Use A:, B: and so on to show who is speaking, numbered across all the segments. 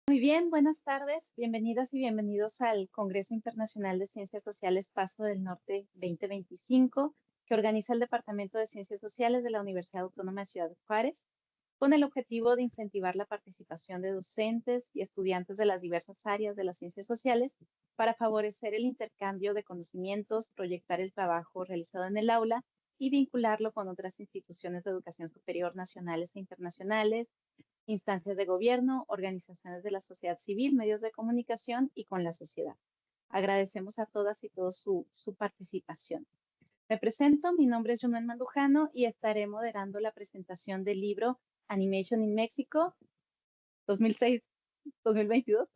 A: Muy bien, buenas tardes. Bienvenidas y bienvenidos al Congreso Internacional de Ciencias Sociales Paso del Norte 2025, que organiza el Departamento de Ciencias Sociales de la Universidad Autónoma de Ciudad Juárez, con el objetivo de incentivar la participación de docentes y estudiantes de las diversas áreas de las ciencias sociales para favorecer el intercambio de conocimientos, proyectar el trabajo realizado en el aula y vincularlo con otras instituciones de educación superior nacionales e internacionales, instancias de gobierno, organizaciones de la sociedad civil, medios de comunicación y con la sociedad. Agradecemos a todas y todos su participación. Me presento, mi nombre es Junel Mandujano y estaré moderando la presentación del libro Animation in Mexico 2006-2022,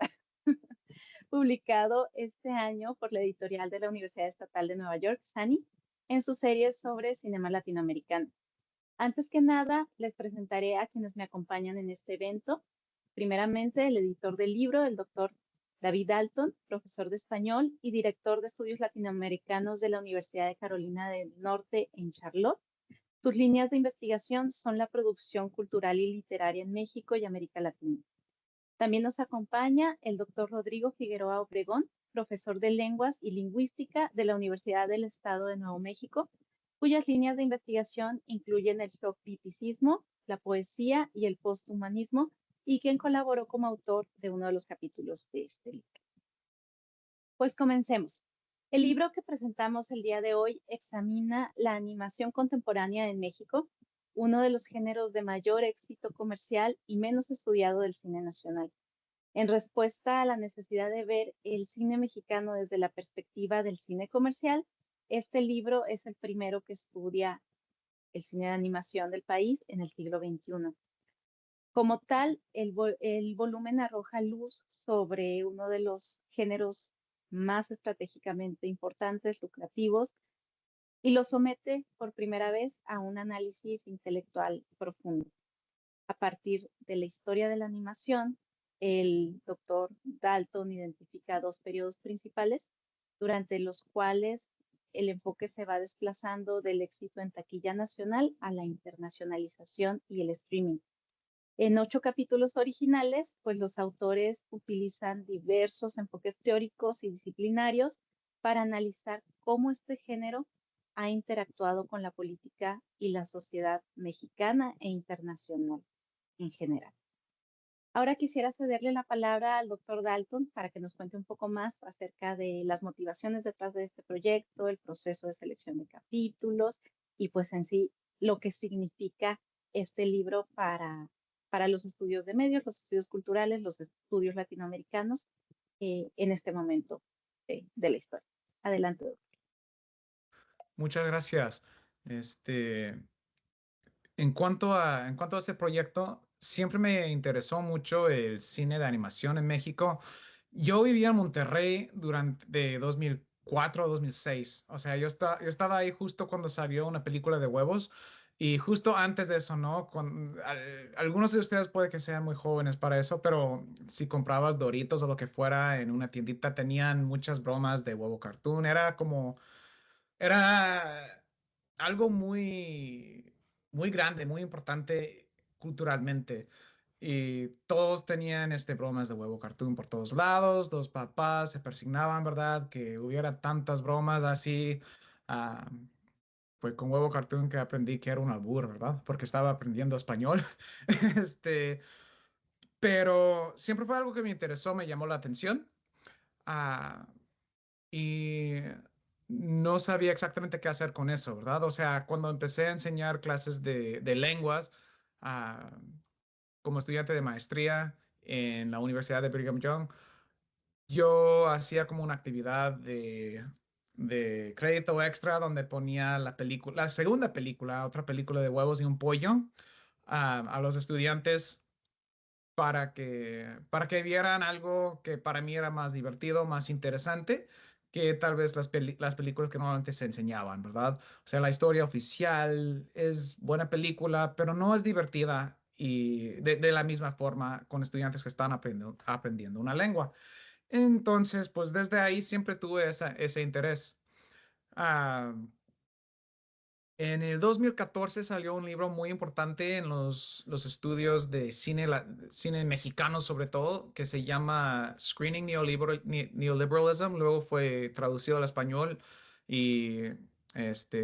A: publicado este año por la editorial de la Universidad Estatal de Nueva York, SANY, en su serie sobre cinema latinoamericano. Antes que nada, les presentaré a quienes me acompañan en este evento. Primeramente, el editor del libro, el doctor David Dalton, profesor de español y director de estudios latinoamericanos de la Universidad de Carolina del Norte en Charlotte. Sus líneas de investigación son la producción cultural y literaria en México y América Latina. También nos acompaña el doctor Rodrigo Figueroa Obregón, profesor de lenguas y lingüística de la Universidad del Estado de Nuevo México, cuyas líneas de investigación incluyen el geocriticismo, la poesía y el posthumanismo, y quien colaboró como autor de uno de los capítulos de este libro. Pues comencemos. El libro que presentamos el día de hoy examina la animación contemporánea en México, uno de los géneros de mayor éxito comercial y menos estudiado del cine nacional. En respuesta a la necesidad de ver el cine mexicano desde la perspectiva del cine comercial, este libro es el primero que estudia el cine de animación del país en el siglo XXI. Como tal, el volumen arroja luz sobre uno de los géneros más estratégicamente importantes, lucrativos, y lo somete por primera vez a un análisis intelectual profundo. A partir de la historia de la animación, el doctor Dalton identifica dos periodos principales durante los cuales el enfoque se va desplazando del éxito en taquilla nacional a la internacionalización y el streaming. En 8 capítulos originales, pues los autores utilizan diversos enfoques teóricos y disciplinarios para analizar cómo este género ha interactuado con la política y la sociedad mexicana e internacional en general. Ahora quisiera cederle la palabra al doctor Dalton para que nos cuente un poco más acerca de las motivaciones detrás de este proyecto, el proceso de selección de capítulos y pues en sí lo que significa este libro para los estudios de medios, los estudios culturales, los estudios latinoamericanos en este momento de la historia. Adelante, doctor.
B: Muchas gracias. Este, en cuanto a este proyecto, siempre me interesó mucho el cine de animación en México. Yo vivía en Monterrey durante de 2004 a 2006. O sea, yo estaba ahí justo cuando salió una película de huevos y justo antes de eso, ¿no? Algunos de ustedes puede que sean muy jóvenes para eso, pero si comprabas Doritos o lo que fuera en una tiendita, tenían muchas bromas de huevo cartoon. Era algo muy grande, muy importante culturalmente. Y todos tenían bromas de huevo cartoon por todos lados. Los papás se persignaban, ¿verdad? Que hubiera tantas bromas así. ah, Fue con huevo cartoon que aprendí que era un albur, ¿verdad? Porque estaba aprendiendo español. Este, pero siempre fue algo que me interesó, me llamó la atención. Ah, y no sabía exactamente qué hacer con eso, ¿verdad? O sea, cuando empecé a enseñar clases de lenguas ah, como estudiante de maestría en la Universidad de Brigham Young, yo hacía como una actividad de crédito extra donde ponía la película, la segunda película, otra película de huevos y un pollo a los estudiantes para que vieran algo que para mí era más divertido, más interesante que tal vez las películas que normalmente se enseñaban, ¿verdad? O sea, la historia oficial es buena película, pero no es divertida y de la misma forma con estudiantes que están aprendiendo una lengua. Entonces, pues desde ahí siempre tuve ese interés. Ah, En el 2014 salió un libro muy importante en los estudios de cine, cine mexicano sobre todo, que se llama Screening Neoliberalism. Luego fue traducido al español y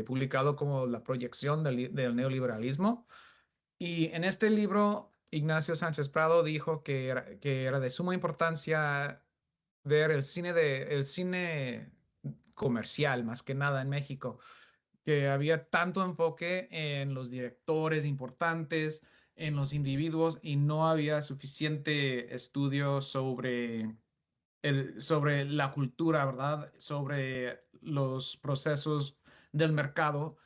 B: publicado como La proyección del neoliberalismo. Y en este libro, Ignacio Sánchez Prado dijo que era de suma importancia ver el cine comercial, más que nada en México, que había tanto enfoque en los directores importantes, en los individuos, y no había suficiente estudio sobre la cultura, ¿verdad? Sobre los procesos del mercado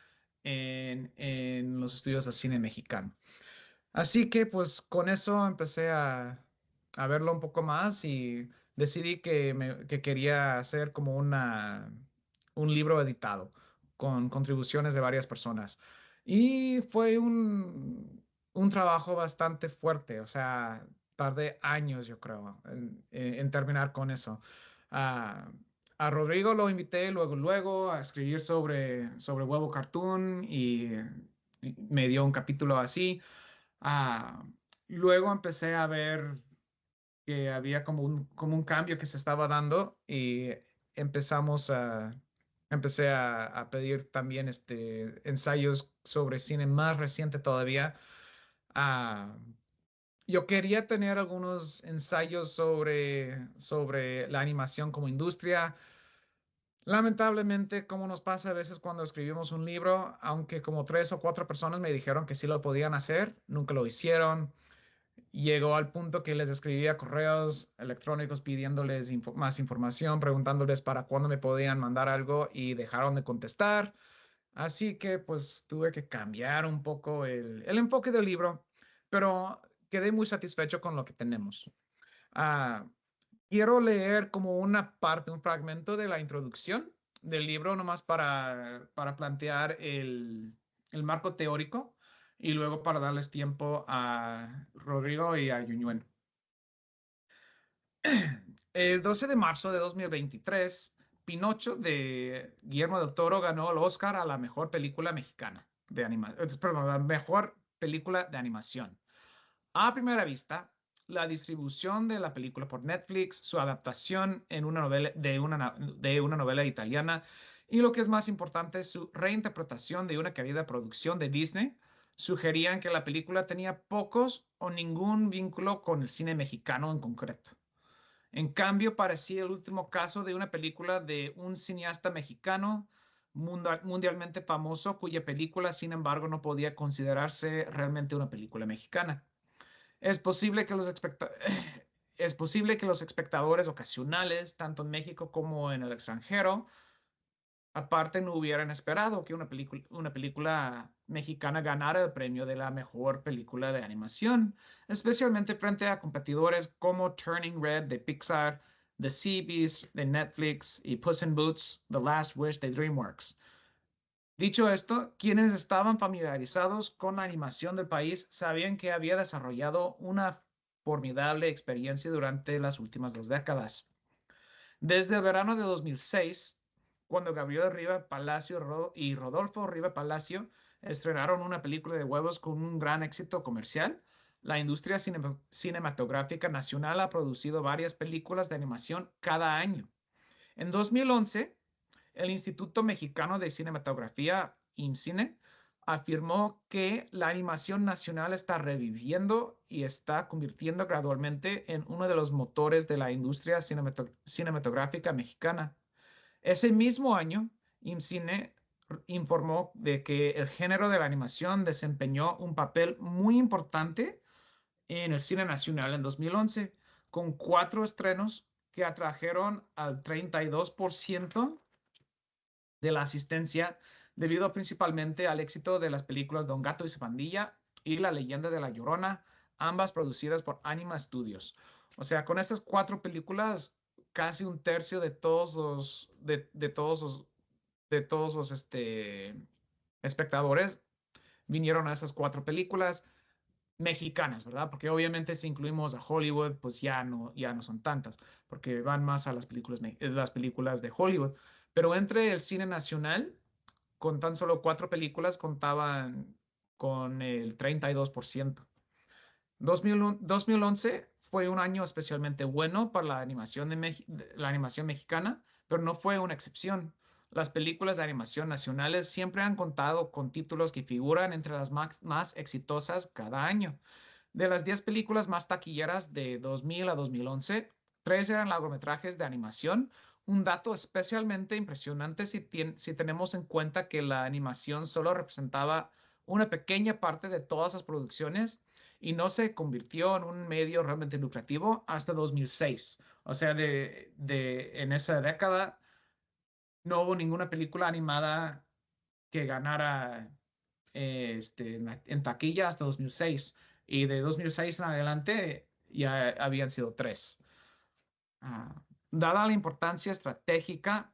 B: en los estudios de cine mexicano. Así que pues con eso empecé a verlo un poco más y decidí que quería hacer como un libro editado con contribuciones de varias personas. Y fue un trabajo bastante fuerte, o sea, tardé años, yo creo, en terminar con eso. Ah, a Rodrigo lo invité luego a escribir sobre Huevo Cartoon y me dio un capítulo así. Ah, luego empecé a ver que había como un cambio que se estaba dando y empezamos a, empecé a pedir también ensayos sobre cine más reciente todavía. Ah, yo quería tener algunos ensayos sobre la animación como industria. Lamentablemente, como nos pasa a veces cuando escribimos un libro, aunque como 3 o 4 personas me dijeron que sí lo podían hacer, nunca lo hicieron. Llegó al punto que les escribía correos electrónicos pidiéndoles más información, preguntándoles para cuándo me podían mandar algo y dejaron de contestar. Así que pues tuve que cambiar un poco el enfoque del libro, pero quedé muy satisfecho con lo que tenemos. Ah, quiero leer como una parte, un fragmento de la introducción del libro, nomás para plantear el marco teórico y luego para darles tiempo a Rodrigo y a Yuñuen. El 12 de marzo de 2023, Pinocho de Guillermo del Toro ganó el Oscar a la mejor película mexicana perdón, la mejor película de animación. A primera vista, la distribución de la película por Netflix, su adaptación en una novela, de una novela italiana y lo que es más importante, su reinterpretación de una querida producción de Disney, sugerían que la película tenía pocos o ningún vínculo con el cine mexicano en concreto. En cambio, parecía el último caso de una película de un cineasta mexicano mundialmente famoso cuya película, sin embargo, no podía considerarse realmente una película mexicana. Es posible que es posible que los espectadores ocasionales, tanto en México como en el extranjero, aparte no hubieran esperado que una película mexicana ganara el premio de la mejor película de animación, especialmente frente a competidores como Turning Red de Pixar, The Sea Beast de Netflix y Puss in Boots: The Last Wish de DreamWorks. Dicho esto, quienes estaban familiarizados con la animación del país sabían que había desarrollado una formidable experiencia durante las últimas 2 décadas. Desde el verano de 2006, cuando Gabriel Riva Palacio y Rodolfo Riva Palacio estrenaron una película de huevos con un gran éxito comercial, la industria cinematográfica nacional ha producido varias películas de animación cada año. En 2011, el Instituto Mexicano de Cinematografía, IMCINE, afirmó que la animación nacional está reviviendo y está convirtiendo gradualmente en uno de los motores de la industria cinematográfica mexicana. Ese mismo año, IMCINE informó de que el género de la animación desempeñó un papel muy importante en el cine nacional en 2011, con 4 estrenos que atrajeron al 32% de la asistencia, debido principalmente al éxito de las películas Don Gato y su pandilla y La leyenda de la Llorona, ambas producidas por Anima Studios. O sea, con estas 4 películas, casi un tercio de todos los espectadores vinieron a esas 4 películas mexicanas, ¿verdad? Porque obviamente si incluimos a Hollywood, pues ya no son tantas, porque van más a las películas de Hollywood. Pero entre el cine nacional, con tan solo 4 películas contaban con el 32%. 2011 fue un año especialmente bueno para la animación, la animación mexicana, pero no fue una excepción. Las películas de animación nacionales siempre han contado con títulos que figuran entre las más exitosas cada año. De las 10 películas más taquilleras de 2000 a 2011, 3 eran largometrajes de animación, un dato especialmente impresionante si tenemos en cuenta que la animación solo representaba una pequeña parte de todas las producciones y no se convirtió en un medio realmente lucrativo hasta 2006. O sea, en esa década no hubo ninguna película animada que ganara en taquilla hasta 2006. Y de 2006 en adelante ya habían sido 3. Ah, Dada la importancia estratégica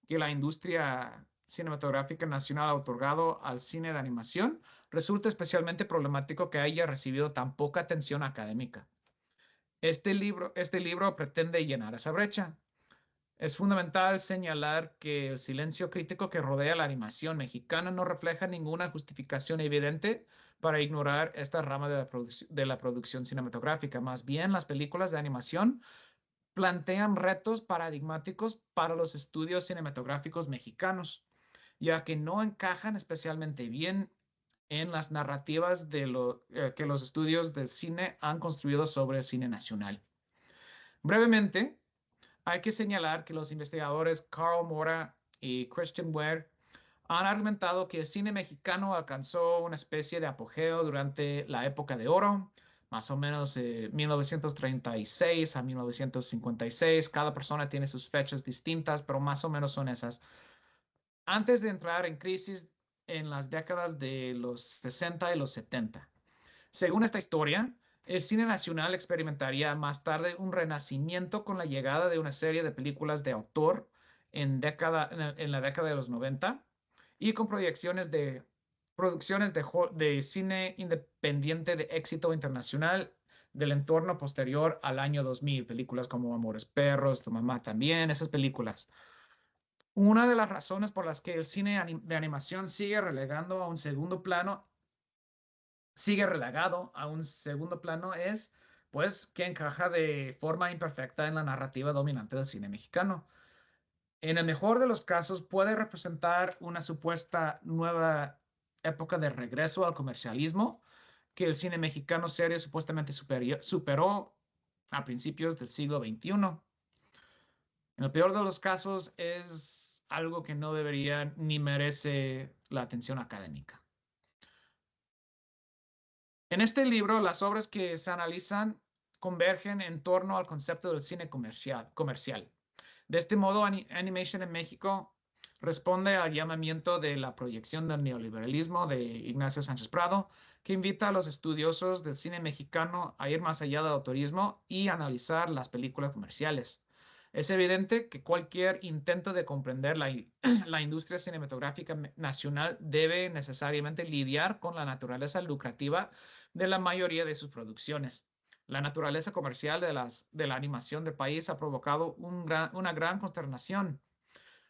B: que la industria cinematográfica nacional ha otorgado al cine de animación, resulta especialmente problemático que haya recibido tan poca atención académica. Este libro pretende llenar esa brecha. Es fundamental señalar que el silencio crítico que rodea la animación mexicana no refleja ninguna justificación evidente para ignorar esta rama de la producción cinematográfica. Más bien, las películas de animación plantean retos paradigmáticos para los estudios cinematográficos mexicanos, ya que no encajan especialmente bien en las narrativas que los estudios del cine han construido sobre el cine nacional. Brevemente, hay que señalar que los investigadores Carl Mora y Christian Ware han argumentado que el cine mexicano alcanzó una especie de apogeo durante la época de oro, más o menos de 1936 a 1956. Cada persona tiene sus fechas distintas, pero más o menos son esas. Antes de entrar en crisis en las décadas de los 60 y los 70. Según esta historia, el cine nacional experimentaría más tarde un renacimiento con la llegada de una serie de películas de autor en la década de los 90 y con producciones de cine independiente de éxito internacional del entorno posterior al año 2000, películas como Amores Perros, Tu mamá también, esas películas. Una de las razones por las que el cine de animación sigue relegado a un segundo plano es, pues, que encaja de forma imperfecta en la narrativa dominante del cine mexicano. En el mejor de los casos puede representar una supuesta nueva época de regreso al comercialismo que el cine mexicano serio supuestamente superó a principios del siglo XXI. En el peor de los casos es algo que no debería ni merece la atención académica. En este libro, las obras que se analizan convergen en torno al concepto del cine comercial. De este modo, Animation en México responde al llamamiento de la proyección del neoliberalismo de Ignacio Sánchez Prado, que invita a los estudiosos del cine mexicano a ir más allá del autorismo y analizar las películas comerciales. Es evidente que cualquier intento de comprender la industria cinematográfica nacional debe necesariamente lidiar con la naturaleza lucrativa de la mayoría de sus producciones. La naturaleza comercial de la animación del país ha provocado una gran consternación.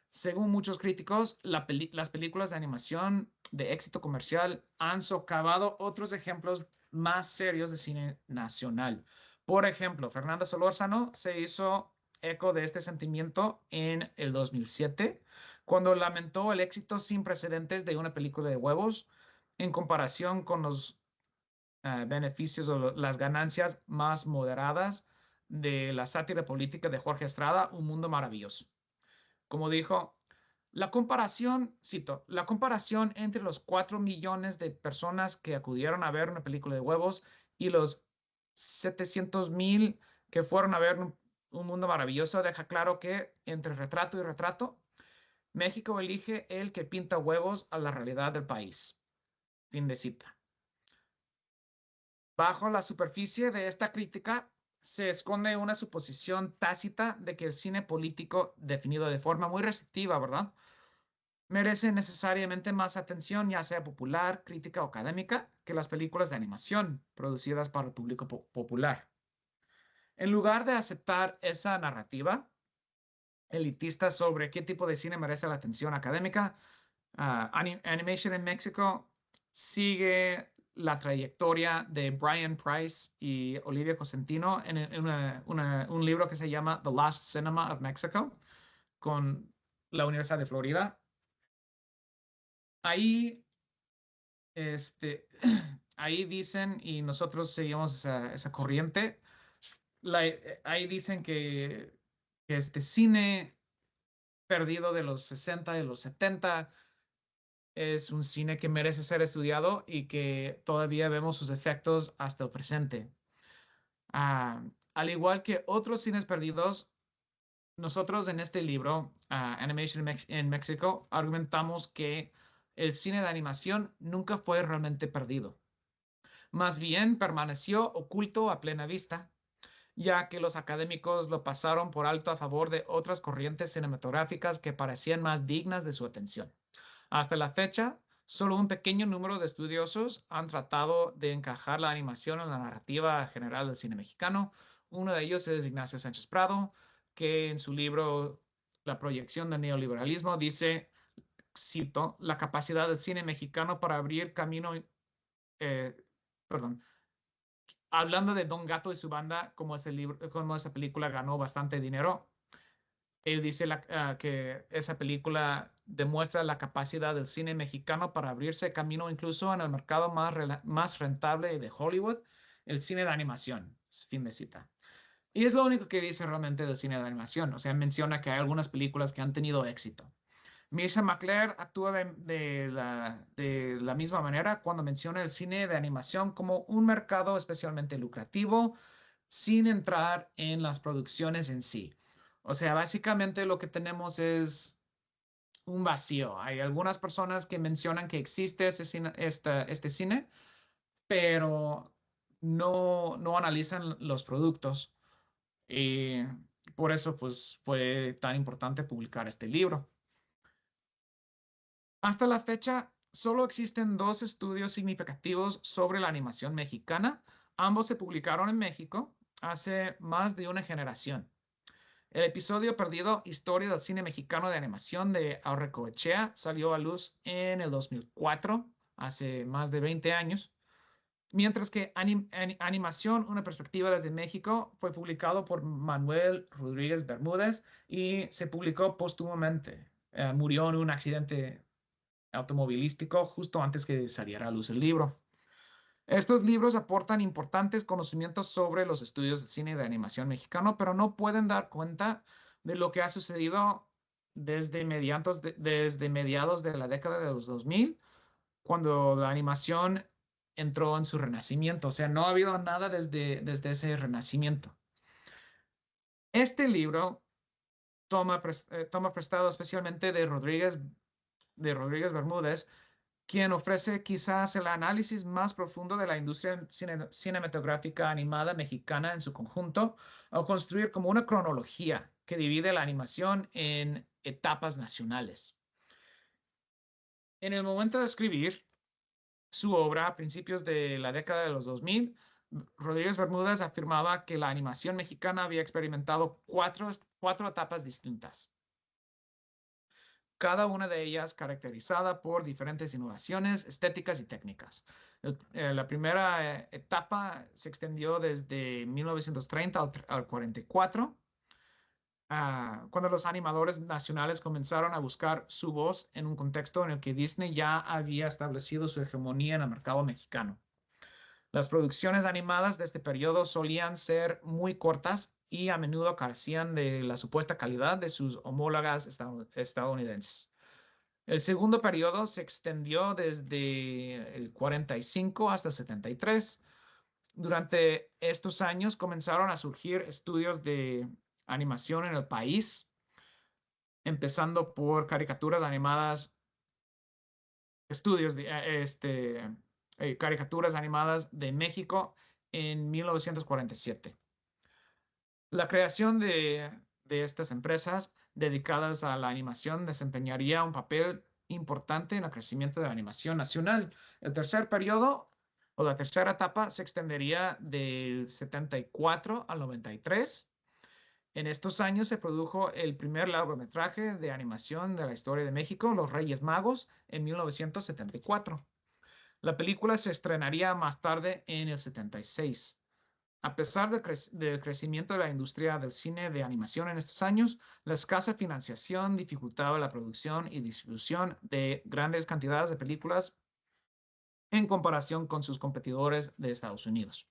B: Según muchos críticos, las películas de animación de éxito comercial han socavado otros ejemplos más serios de cine nacional. Por ejemplo, Fernanda Solórzano se hizo eco de este sentimiento en el 2007, cuando lamentó el éxito sin precedentes de una película de huevos en comparación con los beneficios o las ganancias más moderadas de la sátira política de Jorge Estrada, Un Mundo Maravilloso. Como dijo, cito, la comparación entre los 4 millones de personas que acudieron a ver una película de huevos y los 700,000 que fueron a ver Un Mundo Maravilloso deja claro que entre retrato y retrato, México elige el que pinta huevos a la realidad del país. Fin de cita. Bajo la superficie de esta crítica se esconde una suposición tácita de que el cine político, definido de forma muy restrictiva, ¿verdad?, merece necesariamente más atención, ya sea popular, crítica o académica, que las películas de animación producidas para el público popular. En lugar de aceptar esa narrativa elitista sobre qué tipo de cine merece la atención académica, Animation in Mexico sigue la trayectoria de Brian Price y Olivia Cosentino en un libro que se llama The Lost Cinema of Mexico con la Universidad de Florida. Ahí, ahí dicen, y nosotros seguimos esa corriente, ahí dicen que este cine perdido de los 60 y los 70 es un cine que merece ser estudiado y que todavía vemos sus efectos hasta el presente. Ah, al igual que otros cines perdidos, nosotros en este libro, Animation in Mexico, argumentamos que el cine de animación nunca fue realmente perdido. Más bien permaneció oculto a plena vista, ya que los académicos lo pasaron por alto a favor de otras corrientes cinematográficas que parecían más dignas de su atención. Hasta la fecha, solo un pequeño número de estudiosos han tratado de encajar la animación en la narrativa general del cine mexicano. Uno de ellos es Ignacio Sánchez Prado, que en su libro La proyección del neoliberalismo dice, cito, la capacidad del cine mexicano para abrir camino, eh, perdón, hablando de Don Gato y su banda, como como esa película ganó bastante dinero, él dice que esa película demuestra la capacidad del cine mexicano para abrirse camino incluso en el mercado más rentable de Hollywood, el cine de animación. Fin de cita. Y es lo único que dice realmente del cine de animación. O sea, menciona que hay algunas películas que han tenido éxito. Misha McClare actúa de la misma manera cuando menciona el cine de animación como un mercado especialmente lucrativo, sin entrar en las producciones en sí. O sea, básicamente lo que tenemos es un vacío. Hay algunas personas que mencionan que existe este cine, pero no analizan los productos. Y por eso, pues, fue tan importante publicar este libro. Hasta la fecha, solo existen dos estudios significativos sobre la animación mexicana. Ambos se publicaron en México hace más de una generación. El episodio perdido Historia del cine mexicano de animación de Aurrecoechea salió a luz en el 2004, hace más de 20 años, mientras que Animación, una perspectiva desde México, fue publicado por Manuel Rodríguez Bermúdez y se publicó póstumamente. Murió en un accidente automovilístico justo antes que saliera a luz el libro. Estos libros aportan importantes conocimientos sobre los estudios de cine y de animación mexicano, pero no pueden dar cuenta de lo que ha sucedido desde mediados de la década de los 2000, cuando la animación entró en su renacimiento. O sea, no ha habido nada desde ese renacimiento. Este libro toma prestado especialmente de Rodríguez Bermúdez, quien ofrece quizás el análisis más profundo de la industria cinematográfica animada mexicana en su conjunto, al construir como una cronología que divide la animación en etapas nacionales. En el momento de escribir su obra a principios de la década de los 2000, Rodríguez Bermúdez afirmaba que la animación mexicana había experimentado cuatro etapas distintas, cada una de ellas caracterizada por diferentes innovaciones estéticas y técnicas. La primera etapa se extendió desde 1930 al 44, cuando los animadores nacionales comenzaron a buscar su voz en un contexto en el que Disney ya había establecido su hegemonía en el mercado mexicano. Las producciones animadas de este periodo solían ser muy cortas y a menudo carecían de la supuesta calidad de sus homólogas estadounidenses. El segundo periodo se extendió desde el 45 hasta el 73. Durante estos años comenzaron a surgir estudios de animación en el país, empezando por caricaturas animadas, estudios de caricaturas animadas de México en 1947. La creación de estas empresas dedicadas a la animación desempeñaría un papel importante en el crecimiento de la animación nacional. El tercer periodo o la tercera etapa se extendería del 74 al 93. En estos años se produjo el primer largometraje de animación de la historia de México, Los Reyes Magos, en 1974. La película se estrenaría más tarde en el 76. A pesar del crecimiento de la industria del cine de animación en estos años, la escasa financiación dificultaba la producción y distribución de grandes cantidades de películas en comparación con sus competidores de Estados Unidos.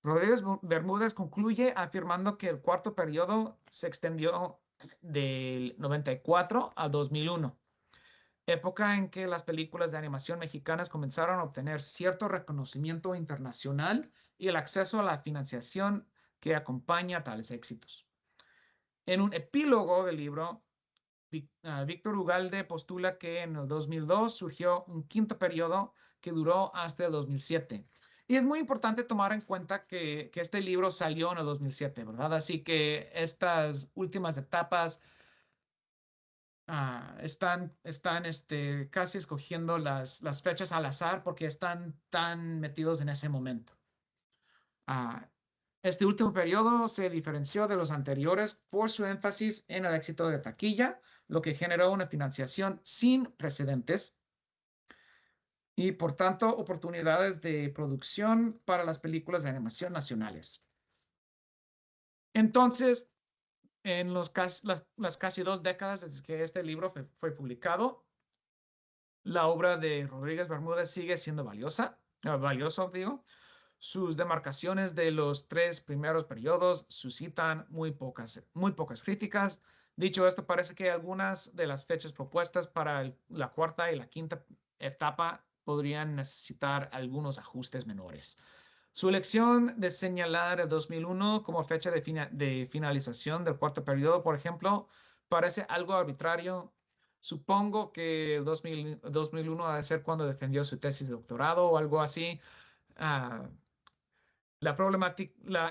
B: Rodríguez Bermúdez concluye afirmando que el cuarto periodo se extendió del 94 a 2001, época en que las películas de animación mexicanas comenzaron a obtener cierto reconocimiento internacional y el acceso a la financiación que acompaña tales éxitos. En un epílogo del libro, Víctor Ugalde postula que en el 2002 surgió un quinto periodo que duró hasta el 2007. Y es muy importante tomar en cuenta que este libro salió en el 2007, ¿verdad? Así que estas últimas etapas están casi escogiendo las fechas al azar porque están tan metidos en ese momento. Este último periodo se diferenció de los anteriores por su énfasis en el éxito de taquilla, lo que generó una financiación sin precedentes y, por tanto, oportunidades de producción para las películas de animación nacionales. Entonces, en las casi 2 décadas desde que este libro fue publicado, la obra de Rodríguez Bermúdez sigue siendo valioso, digo. Sus demarcaciones de los 3 primeros periodos suscitan muy pocas críticas. Dicho esto, parece que algunas de las fechas propuestas para la cuarta y la quinta etapa podrían necesitar algunos ajustes menores. Su elección de señalar el 2001 como fecha de finalización del cuarto periodo, por ejemplo, parece algo arbitrario. Supongo que el 2001 ha de ser cuando defendió su tesis de doctorado o algo así. Uh,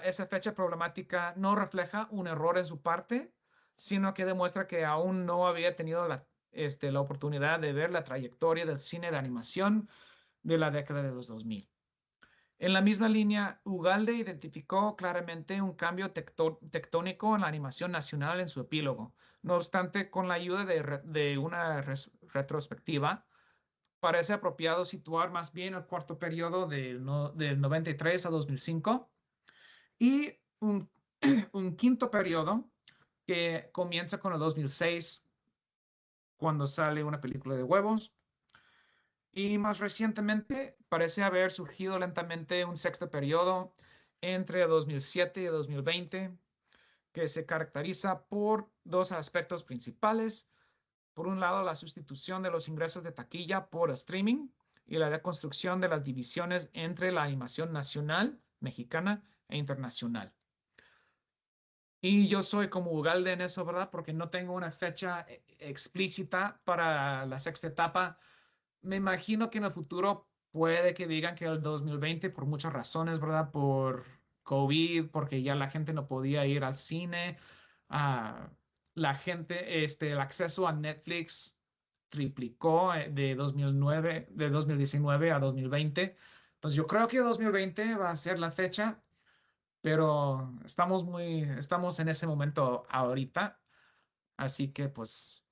B: esa fecha problemática no refleja un error en su parte, sino que demuestra que aún no había tenido la oportunidad de ver la trayectoria del cine de animación de la década de los 2000. En la misma línea, Ugalde identificó claramente un cambio tectónico en la animación nacional en su epílogo. No obstante, con la ayuda de una retrospectiva, parece apropiado situar más bien el cuarto periodo del 93 a 2005 y un quinto periodo que comienza con el 2006, cuando sale una película de huevos. Y más recientemente parece haber surgido lentamente un sexto periodo entre 2007 y 2020 que se caracteriza por 2 aspectos principales. Por un lado, la sustitución de los ingresos de taquilla por streaming y la deconstrucción de las divisiones entre la animación nacional, mexicana e internacional. Y yo soy como Ugalde en eso, ¿verdad? Porque no tengo una fecha explícita para la sexta etapa. Me imagino que en el futuro puede que digan que el 2020 por muchas razones, ¿verdad? Por COVID, porque ya la gente no podía ir al cine. La gente, el acceso a Netflix triplicó de 2019 a 2020. Entonces yo creo que 2020 va a ser la fecha, pero estamos en ese momento ahorita. Así que pues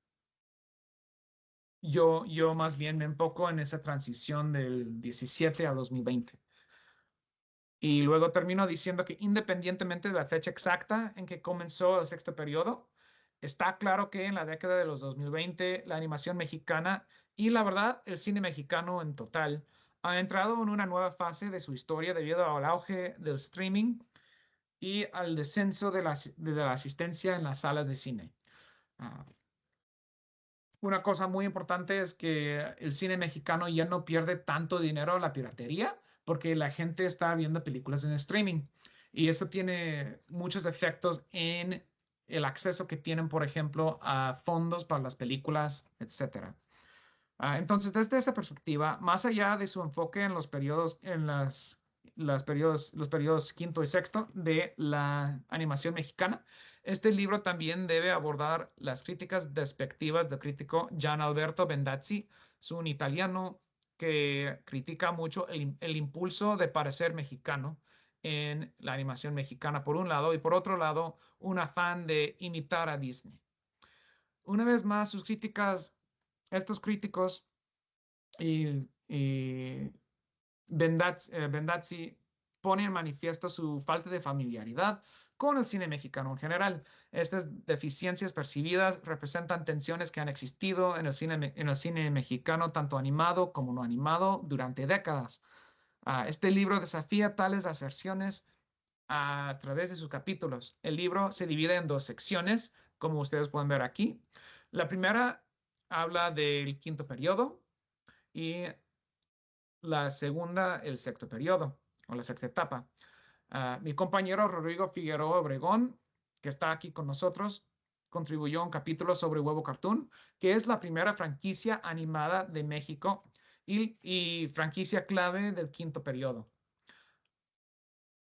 B: yo más bien me enfoco en esa transición del 17 a 2020. Y luego termino diciendo que independientemente de la fecha exacta en que comenzó el sexto periodo, está claro que en la década de los 2020 la animación mexicana y la verdad el cine mexicano en total ha entrado en una nueva fase de su historia debido al auge del streaming y al descenso de la asistencia en las salas de cine. Una cosa muy importante es que el cine mexicano ya no pierde tanto dinero a la piratería porque la gente está viendo películas en streaming. Y eso tiene muchos efectos en el acceso que tienen, por ejemplo, a fondos para las películas, etcétera. Entonces, desde esa perspectiva, más allá de su enfoque en los periodos, los periodos quinto y sexto de la animación mexicana, este libro también debe abordar las críticas despectivas del crítico Gian Alberto Bendazzi, es un italiano que critica mucho el impulso de parecer mexicano en la animación mexicana por un lado y por otro lado un afán de imitar a Disney. Una vez más, estos críticos y Bendazzi pone en manifiesto su falta de familiaridad con el cine mexicano en general. Estas deficiencias percibidas representan tensiones que han existido en el cine mexicano, tanto animado como no animado, durante décadas. Este libro desafía tales aserciones a través de sus capítulos. El libro se divide en dos secciones, como ustedes pueden ver aquí. La primera habla del quinto periodo y la segunda, el sexto periodo o la sexta etapa. Mi compañero Rodrigo Figueroa Obregón, que está aquí con nosotros, contribuyó a un capítulo sobre Huevo Cartoon, que es la primera franquicia animada de México y franquicia clave del quinto periodo.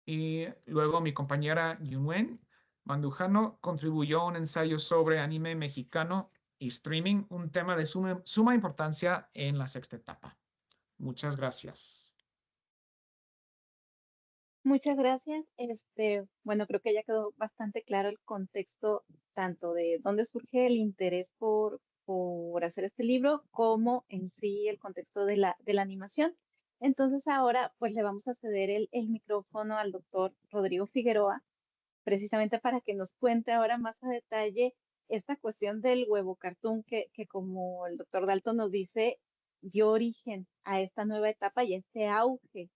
B: Y luego mi compañera Yunwen Mandujano contribuyó a un ensayo sobre anime mexicano y streaming, un tema de suma importancia en la sexta etapa. Muchas gracias.
A: Muchas gracias. Bueno, creo que ya quedó bastante claro el contexto tanto de dónde surge el interés por hacer este libro, como en sí el contexto de la animación. Entonces ahora pues le vamos a ceder el micrófono al doctor Rodrigo Figueroa, precisamente para que nos cuente ahora más a detalle esta cuestión del huevo cartoon que como el doctor Dalton nos dice, dio origen a esta nueva etapa y a este auge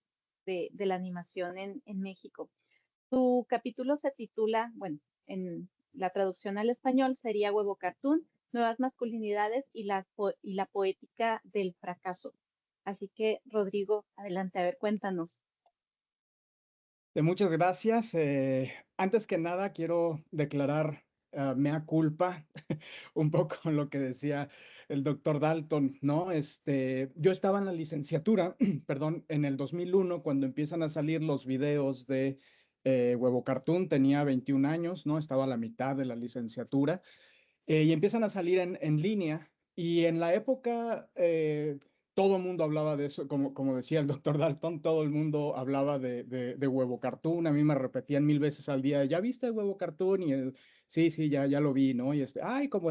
A: de la animación en México. Tu capítulo se titula, bueno, en la traducción al español sería Huevo Cartoon, Nuevas Masculinidades y la Poética del Fracaso. Así que, Rodrigo, adelante, a ver, cuéntanos.
C: Muchas gracias. Antes que nada, quiero declarar mea culpa, un poco lo que decía el doctor Dalton, ¿no? Yo estaba en la licenciatura, perdón, en el 2001, cuando empiezan a salir los videos de Huevo Cartoon, tenía 21 años, ¿no? Estaba a la mitad de la licenciatura, y empiezan a salir en línea, y en la época todo el mundo hablaba de eso, como decía el doctor Dalton, todo el mundo hablaba de Huevo Cartoon. A mí me repetían 1000 veces al día, ¿ya viste Huevo Cartoon? Y sí, sí, ya lo vi, ¿no? Y ay, como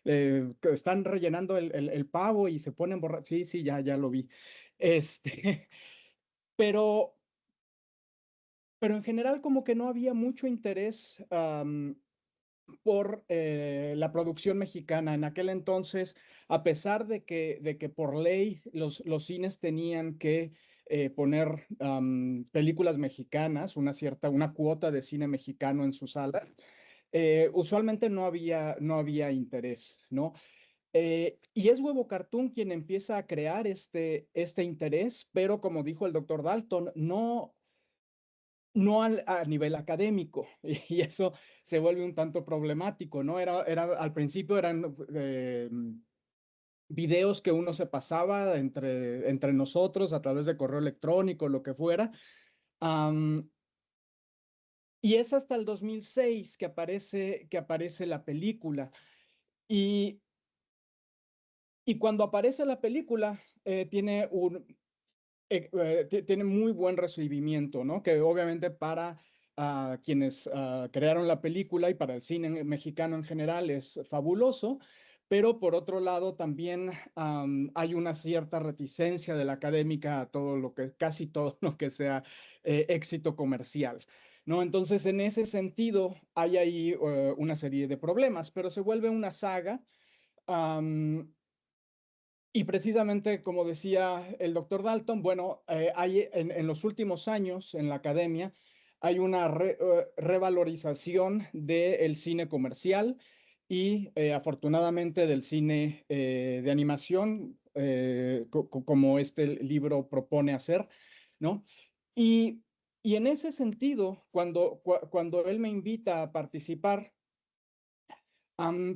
C: que están rellenando el pavo y se ponen borrachos. Sí, sí, ya lo vi. Este, pero, pero en general como que no había mucho interés por la producción mexicana. En aquel entonces, a pesar de que por ley los cines tenían que poner películas mexicanas, una cuota de cine mexicano en su sala, usualmente no había interés, ¿no? Y es Huevo Cartoon quien empieza a crear este interés, pero como dijo el doctor Dalton, no a nivel académico, y eso se vuelve un tanto problemático, ¿no? Al principio eran videos que uno se pasaba entre nosotros a través de correo electrónico, lo que fuera, y es hasta el 2006 que aparece la película, y, y cuando aparece la película, tiene muy buen recibimiento, ¿no? Que obviamente para quienes crearon la película y para el cine mexicano en general es fabuloso, pero por otro lado también hay una cierta reticencia de la académica a casi todo lo que sea éxito comercial, ¿no? Entonces, en ese sentido, hay ahí una serie de problemas, pero se vuelve una saga. Y precisamente, como decía el doctor Dalton, bueno, hay en los últimos años en la academia hay una revalorización del cine comercial y afortunadamente del cine de animación, como este libro propone hacer, ¿no? Y, y en ese sentido, cuando él me invita a participar,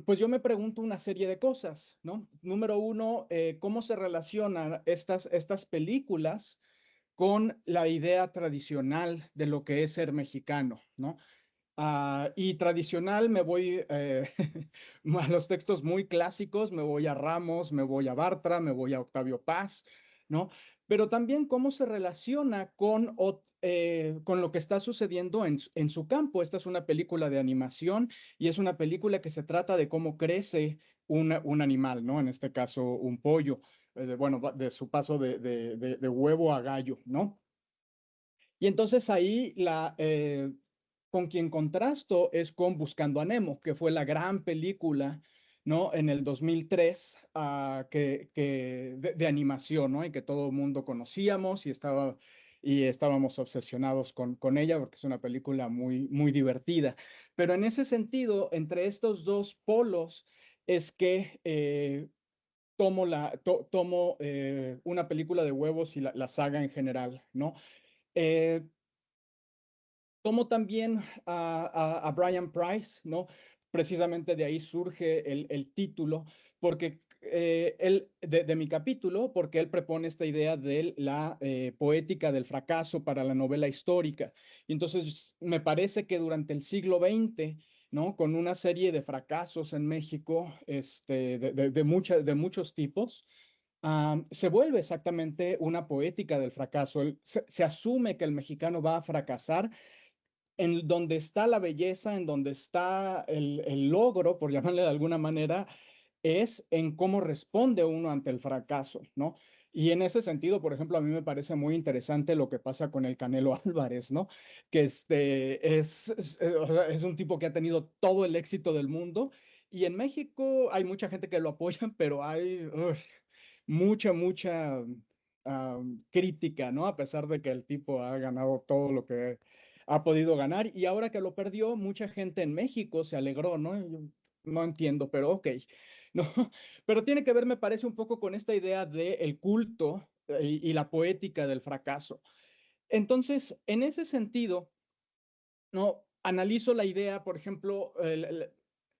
C: pues yo me pregunto una serie de cosas, ¿no? Número uno, ¿cómo se relacionan estas películas con la idea tradicional de lo que es ser mexicano, ¿no? Y tradicional me voy a los textos muy clásicos, me voy a Ramos, me voy a Bartra, me voy a Octavio Paz, ¿no? Pero también cómo se relaciona con lo que está sucediendo en su campo. Esta es una película de animación y es una película que se trata de cómo crece un animal, ¿no? En este caso, un pollo, bueno, de su paso de huevo a gallo, ¿no? Y entonces ahí con quien contrasto es con Buscando a Nemo, que fue la gran película, ¿no? En el 2003, de animación, ¿no? Y que todo el mundo conocíamos y estábamos obsesionados con ella porque es una película muy, muy divertida. Pero en ese sentido, entre estos dos polos es que tomo una película de huevos y la saga en general, ¿no? Eh, Tomo también a Brian Price, ¿no? Precisamente de ahí surge el título, porque de mi capítulo, porque él propone esta idea de la poética del fracaso para la novela histórica. Y entonces me parece que durante el siglo XX, ¿no? Con una serie de fracasos en México, de muchos tipos, se vuelve exactamente una poética del fracaso. Se asume que el mexicano va a fracasar en donde está la belleza, en donde está el logro, por llamarle de alguna manera, es en cómo responde uno ante el fracaso, ¿no? Y en ese sentido, por ejemplo, a mí me parece muy interesante lo que pasa con el Canelo Álvarez, ¿no? Que o sea, es un tipo que ha tenido todo el éxito del mundo y en México hay mucha gente que lo apoya, pero hay mucha crítica, ¿no? A pesar de que el tipo ha ganado todo lo que ha podido ganar y ahora que lo perdió, mucha gente en México se alegró, ¿no? Yo no entiendo, pero ok, ¿no? Pero tiene que ver, me parece, un poco con esta idea del culto y la poética del fracaso. Entonces, en ese sentido, ¿no? Analizo la idea, por ejemplo,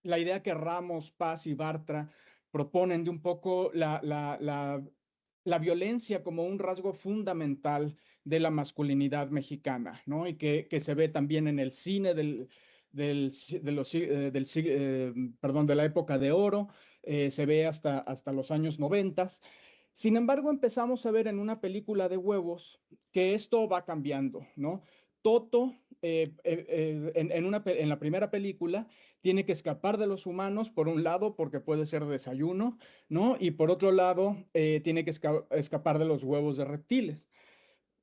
C: la idea que Ramos, Paz y Bartra proponen de un poco la violencia como un rasgo fundamental de la masculinidad mexicana, ¿no? Y que se ve también en el cine perdón, de la época de oro, se ve hasta los años 90. Sin embargo, empezamos a ver en una película de huevos que esto va cambiando, ¿no? Toto, en la primera película, tiene que escapar de los humanos, por un lado, porque puede ser desayuno, ¿no? Y por otro lado, tiene que escapar de los huevos de reptiles.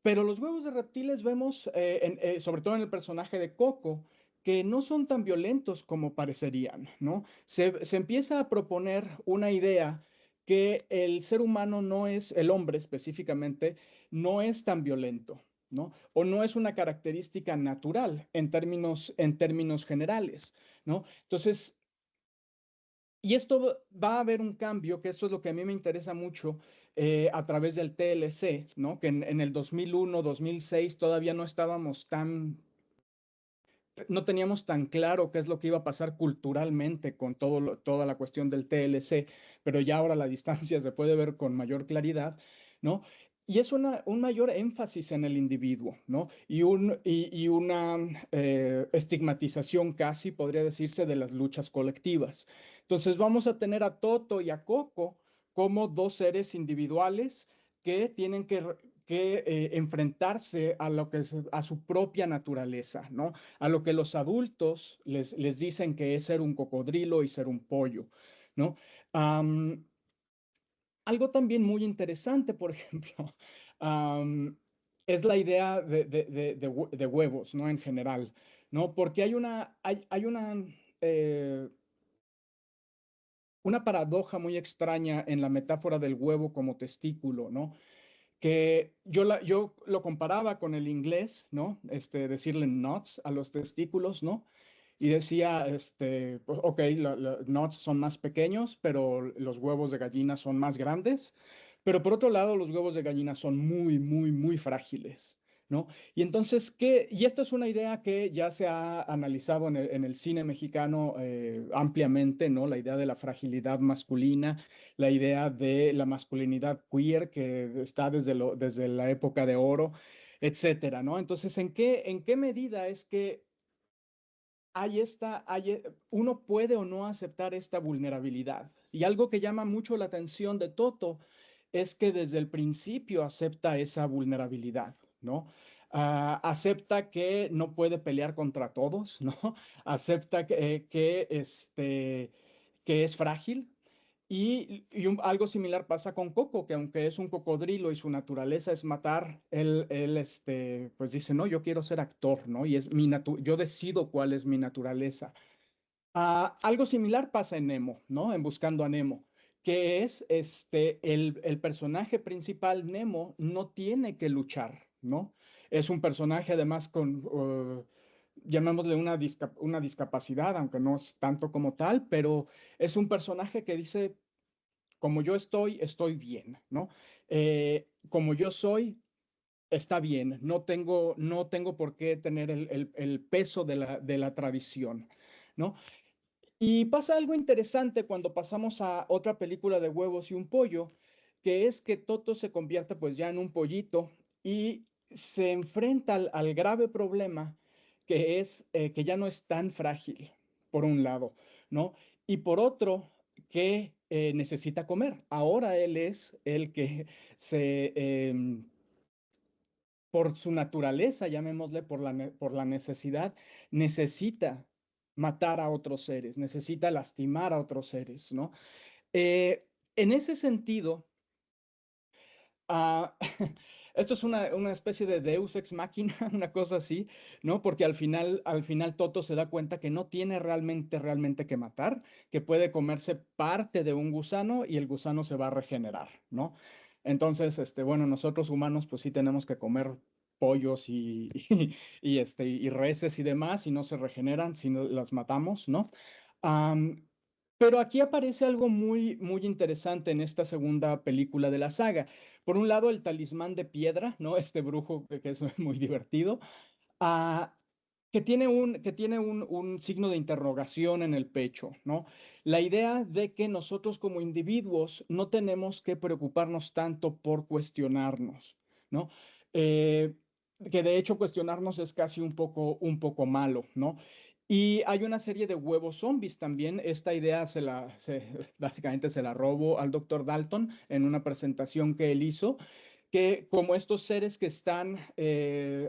C: Pero los huevos de reptiles vemos, sobre todo en el personaje de Coco, que no son tan violentos como parecerían, ¿no? Se empieza a proponer una idea que el ser humano no es, el hombre específicamente, no es tan violento, ¿no? O no es una característica natural en términos generales, ¿no? Entonces, y esto va a haber un cambio, que esto es lo que a mí me interesa mucho a través del TLC, ¿no? Que en el 2001, 2006 todavía no teníamos tan claro qué es lo que iba a pasar culturalmente con toda la cuestión del TLC, pero ya ahora la distancia se puede ver con mayor claridad, ¿no? Y es un mayor énfasis en el individuo, ¿no? Y una estigmatización casi, podría decirse, de las luchas colectivas. Entonces vamos a tener a Toto y a Coco como dos seres individuales que tienen que enfrentarse a su propia naturaleza, ¿no? A lo que los adultos les dicen que es ser un cocodrilo y ser un pollo, ¿no? Um, Algo también muy interesante, por ejemplo, um, es la idea de huevos, ¿no? En general, ¿no? Porque eh, una paradoja muy extraña en la metáfora del huevo como testículo, ¿no? Que yo lo comparaba con el inglés, ¿no? Decirle nuts a los testículos, ¿no? Y decía, pues, ok, los nuts son más pequeños, pero los huevos de gallina son más grandes. Pero por otro lado, los huevos de gallina son muy, muy, muy frágiles, ¿no? Y entonces, y esto es una idea que ya se ha analizado en el cine mexicano ampliamente, ¿no? La idea de la fragilidad masculina, la idea de la masculinidad queer que está desde la época de oro, etcétera, ¿no? Entonces, en qué medida es que uno puede o no aceptar esta vulnerabilidad? Y algo que llama mucho la atención de Toto es que desde el principio acepta esa vulnerabilidad, ¿no? Acepta que no puede pelear contra todos, ¿no? Acepta que es frágil. Algo similar pasa con Coco, que aunque es un cocodrilo y su naturaleza es matar, pues dice, no, yo quiero ser actor, ¿no? Y yo decido cuál es mi naturaleza. Algo similar pasa en Nemo, ¿no? En Buscando a Nemo, que es el personaje principal, Nemo, no tiene que luchar, ¿no? Es un personaje además llamémosle una discapacidad, aunque no es tanto como tal, pero es un personaje que dice, como yo estoy bien, ¿no? Como yo soy, está bien, no tengo por qué tener el peso de la tradición, ¿no? Y pasa algo interesante cuando pasamos a otra película de huevos y un pollo, que es que Toto se convierte pues ya en un pollito y se enfrenta al grave problema que es que ya no es tan frágil, por un lado, ¿no? Y por otro, que necesita comer. Ahora él es el que se, por su naturaleza, llamémosle por la necesidad, necesita matar a otros seres, necesita lastimar a otros seres, ¿no? En ese sentido, ah, esto es una especie de Deus ex machina, una cosa así, ¿no? Porque al final Toto se da cuenta que no tiene realmente que matar, que puede comerse parte de un gusano y el gusano se va a regenerar, ¿no? Entonces, bueno, nosotros humanos pues sí tenemos que comer pollos y reses y demás y no se regeneran si no las matamos, ¿no? Am, pero aquí aparece algo muy, muy interesante en esta segunda película de la saga. Por un lado, el talismán de piedra, ¿no? Este brujo que es muy divertido, ah, que tiene un signo de interrogación en el pecho, ¿no? La idea de que nosotros como individuos no tenemos que preocuparnos tanto por cuestionarnos, ¿no? Eh, que de hecho cuestionarnos es casi un poco malo, ¿no? Y hay una serie de huevos zombies también. Esta idea básicamente se la robo al doctor Dalton en una presentación que él hizo, que como estos seres que están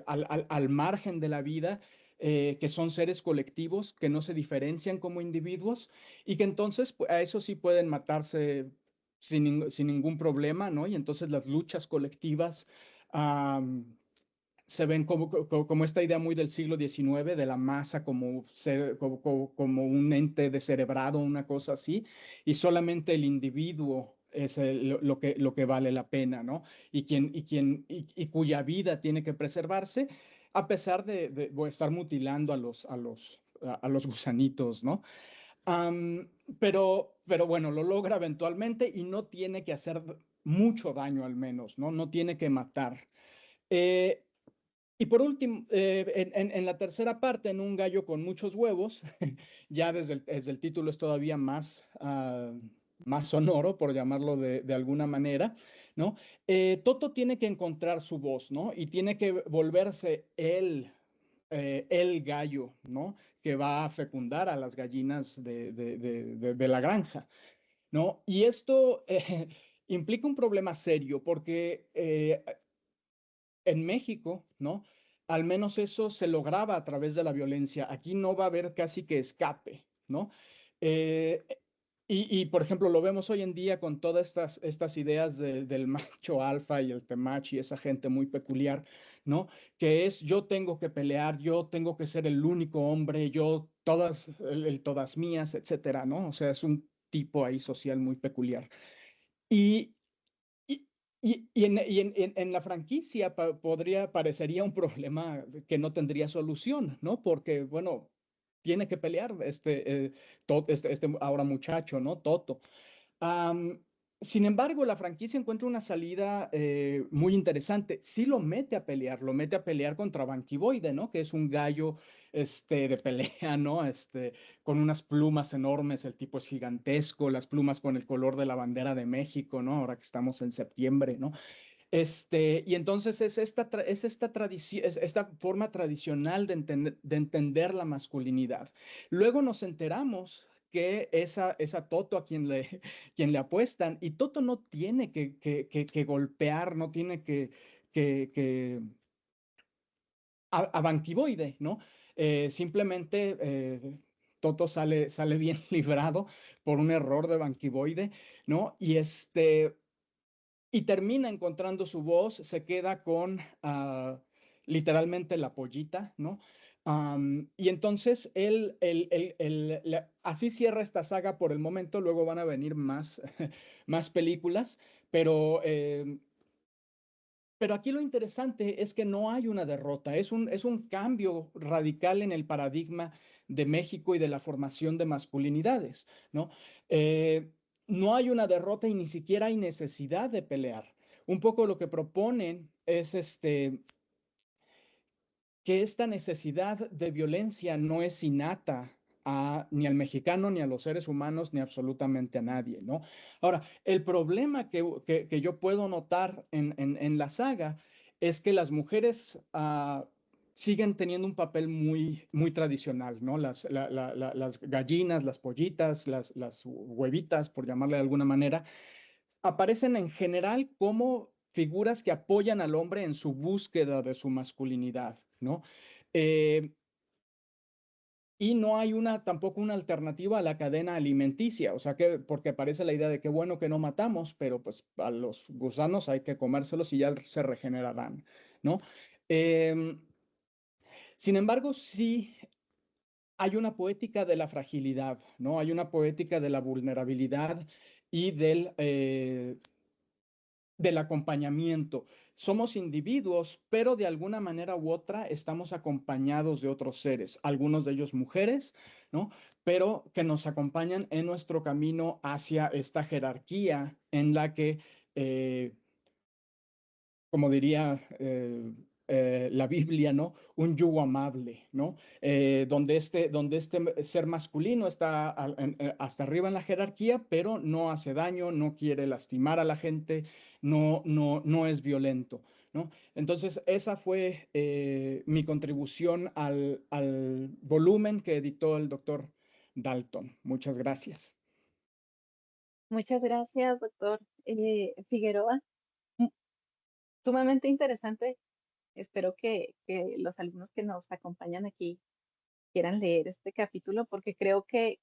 C: al margen de la vida, que son seres colectivos, que no se diferencian como individuos y que entonces a eso sí pueden matarse sin ningún problema, ¿no? Y entonces las luchas colectivas se ven como esta idea muy del siglo XIX, de la masa como un ente descerebrado, una cosa así, y solamente el individuo es lo que vale la pena, ¿no? Y cuya vida tiene que preservarse, a pesar de estar mutilando a los gusanitos, ¿no? Am, pero bueno, lo logra eventualmente y no tiene que hacer mucho daño al menos, ¿no? No tiene que matar. Eh, y por último, en la tercera parte, en Un gallo con muchos huevos, ya desde el título es todavía más sonoro, por llamarlo de alguna manera, ¿no? Toto tiene que encontrar su voz, ¿no? Y tiene que volverse el gallo, ¿no? Que va a fecundar a las gallinas de la granja, ¿no? Y esto implica un problema serio porque en México, ¿no? Al menos eso se lograba a través de la violencia. Aquí no va a haber casi que escape, ¿no? Eh, por ejemplo, lo vemos hoy en día con todas estas ideas del macho alfa y el temachi, esa gente muy peculiar, ¿no? Que es yo tengo que pelear, yo tengo que ser el único hombre, yo todas mías, etcétera, ¿no? O sea, es un tipo ahí social muy peculiar. Y, y, en la franquicia parecería un problema que no tendría solución, ¿no? Porque, bueno, tiene que pelear este ahora muchacho, ¿no? Toto. Am, Sin embargo, la franquicia encuentra una salida muy interesante. Sí lo mete a pelear contra Banquiboide, ¿no? Que es un gallo de pelea, ¿no? Con unas plumas enormes, el tipo es gigantesco, las plumas con el color de la bandera de México, ¿no? Ahora que estamos en septiembre, ¿no? Y entonces es esta tradición, es esta forma tradicional de entender la masculinidad. Luego nos enteramos que esa Toto a quien le apuestan, y Toto no tiene que golpear, no tiene que a Banquiboide, ¿no? Simplemente Toto sale bien librado por un error de Banquiboide, ¿no? Y termina encontrando su voz, se queda con literalmente la pollita, ¿no? Y entonces así cierra esta saga por el momento, luego van a venir más, más películas, pero pero aquí lo interesante es que no hay una derrota, es un cambio radical en el paradigma de México y de la formación de masculinidades, ¿no? No hay una derrota y ni siquiera hay necesidad de pelear. Un poco lo que proponen es que esta necesidad de violencia no es innata ni al mexicano, ni a los seres humanos, ni absolutamente a nadie, ¿no? Ahora, el problema que yo puedo notar en la saga es que las mujeres siguen teniendo un papel muy tradicional, ¿no? Las gallinas, las pollitas, las huevitas, por llamarle de alguna manera, aparecen en general como figuras que apoyan al hombre en su búsqueda de su masculinidad, ¿no? Eh, y no hay tampoco una alternativa a la cadena alimenticia, o sea que, porque aparece la idea de que bueno que no matamos, pero pues a los gusanos hay que comérselos y ya se regenerarán, ¿no? Eh, Sin embargo, sí hay una poética de la fragilidad, ¿no? Hay una poética de la vulnerabilidad y del acompañamiento. Somos individuos, pero de alguna manera u otra estamos acompañados de otros seres, algunos de ellos mujeres, ¿no? Pero que nos acompañan en nuestro camino hacia esta jerarquía en la que como diría la Biblia, ¿no? Un yugo amable, ¿no? Donde este ser masculino está hasta arriba en la jerarquía, pero no hace daño, no quiere lastimar a la gente, no es violento, ¿no? Entonces, esa fue mi contribución al volumen que editó el doctor Dalton. Muchas gracias.
A: Muchas gracias, doctor Figueroa. Mm, Sumamente interesante. Espero que los alumnos que nos acompañan aquí quieran leer este capítulo porque creo que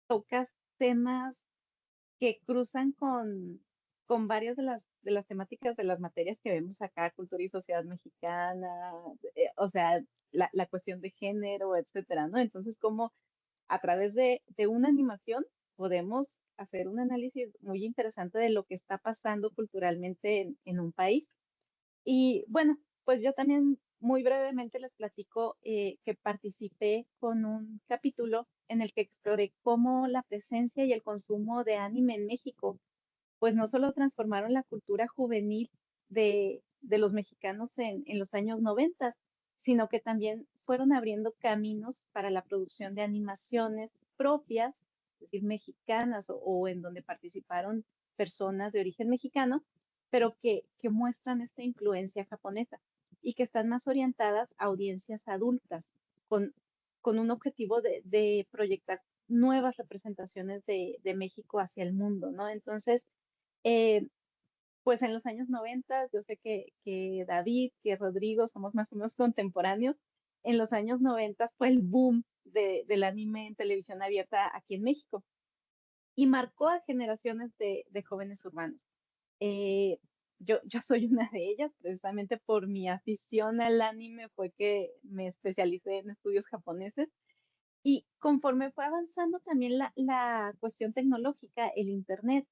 A: tocas temas que cruzan con varias de las temáticas de las materias que vemos acá, cultura y sociedad mexicana, o sea, la cuestión de género, etcétera, ¿no? Entonces, como a través de una animación podemos hacer un análisis muy interesante de lo que está pasando culturalmente en un país. Y bueno, pues yo también muy brevemente les platico que participé con un capítulo en el que exploré cómo la presencia y el consumo de anime en México, pues no solo transformaron la cultura juvenil de los mexicanos en los años 90, sino que también fueron abriendo caminos para la producción de animaciones propias, es decir, mexicanas o en donde participaron personas de origen mexicano, pero que muestran esta influencia japonesa y que están más orientadas a audiencias adultas, con, con un objetivo de proyectar nuevas representaciones de México hacia el mundo, ¿no? Entonces, eh, pues en los años 90, yo sé que David, que Rodrigo somos más o menos contemporáneos. En los años 90 fue el boom del anime en televisión abierta aquí en México y marcó a generaciones de jóvenes urbanos. Eh, yo soy una de ellas, precisamente por mi afición al anime fue que me especialicé en estudios japoneses. Y conforme fue avanzando también la cuestión tecnológica, el Internet,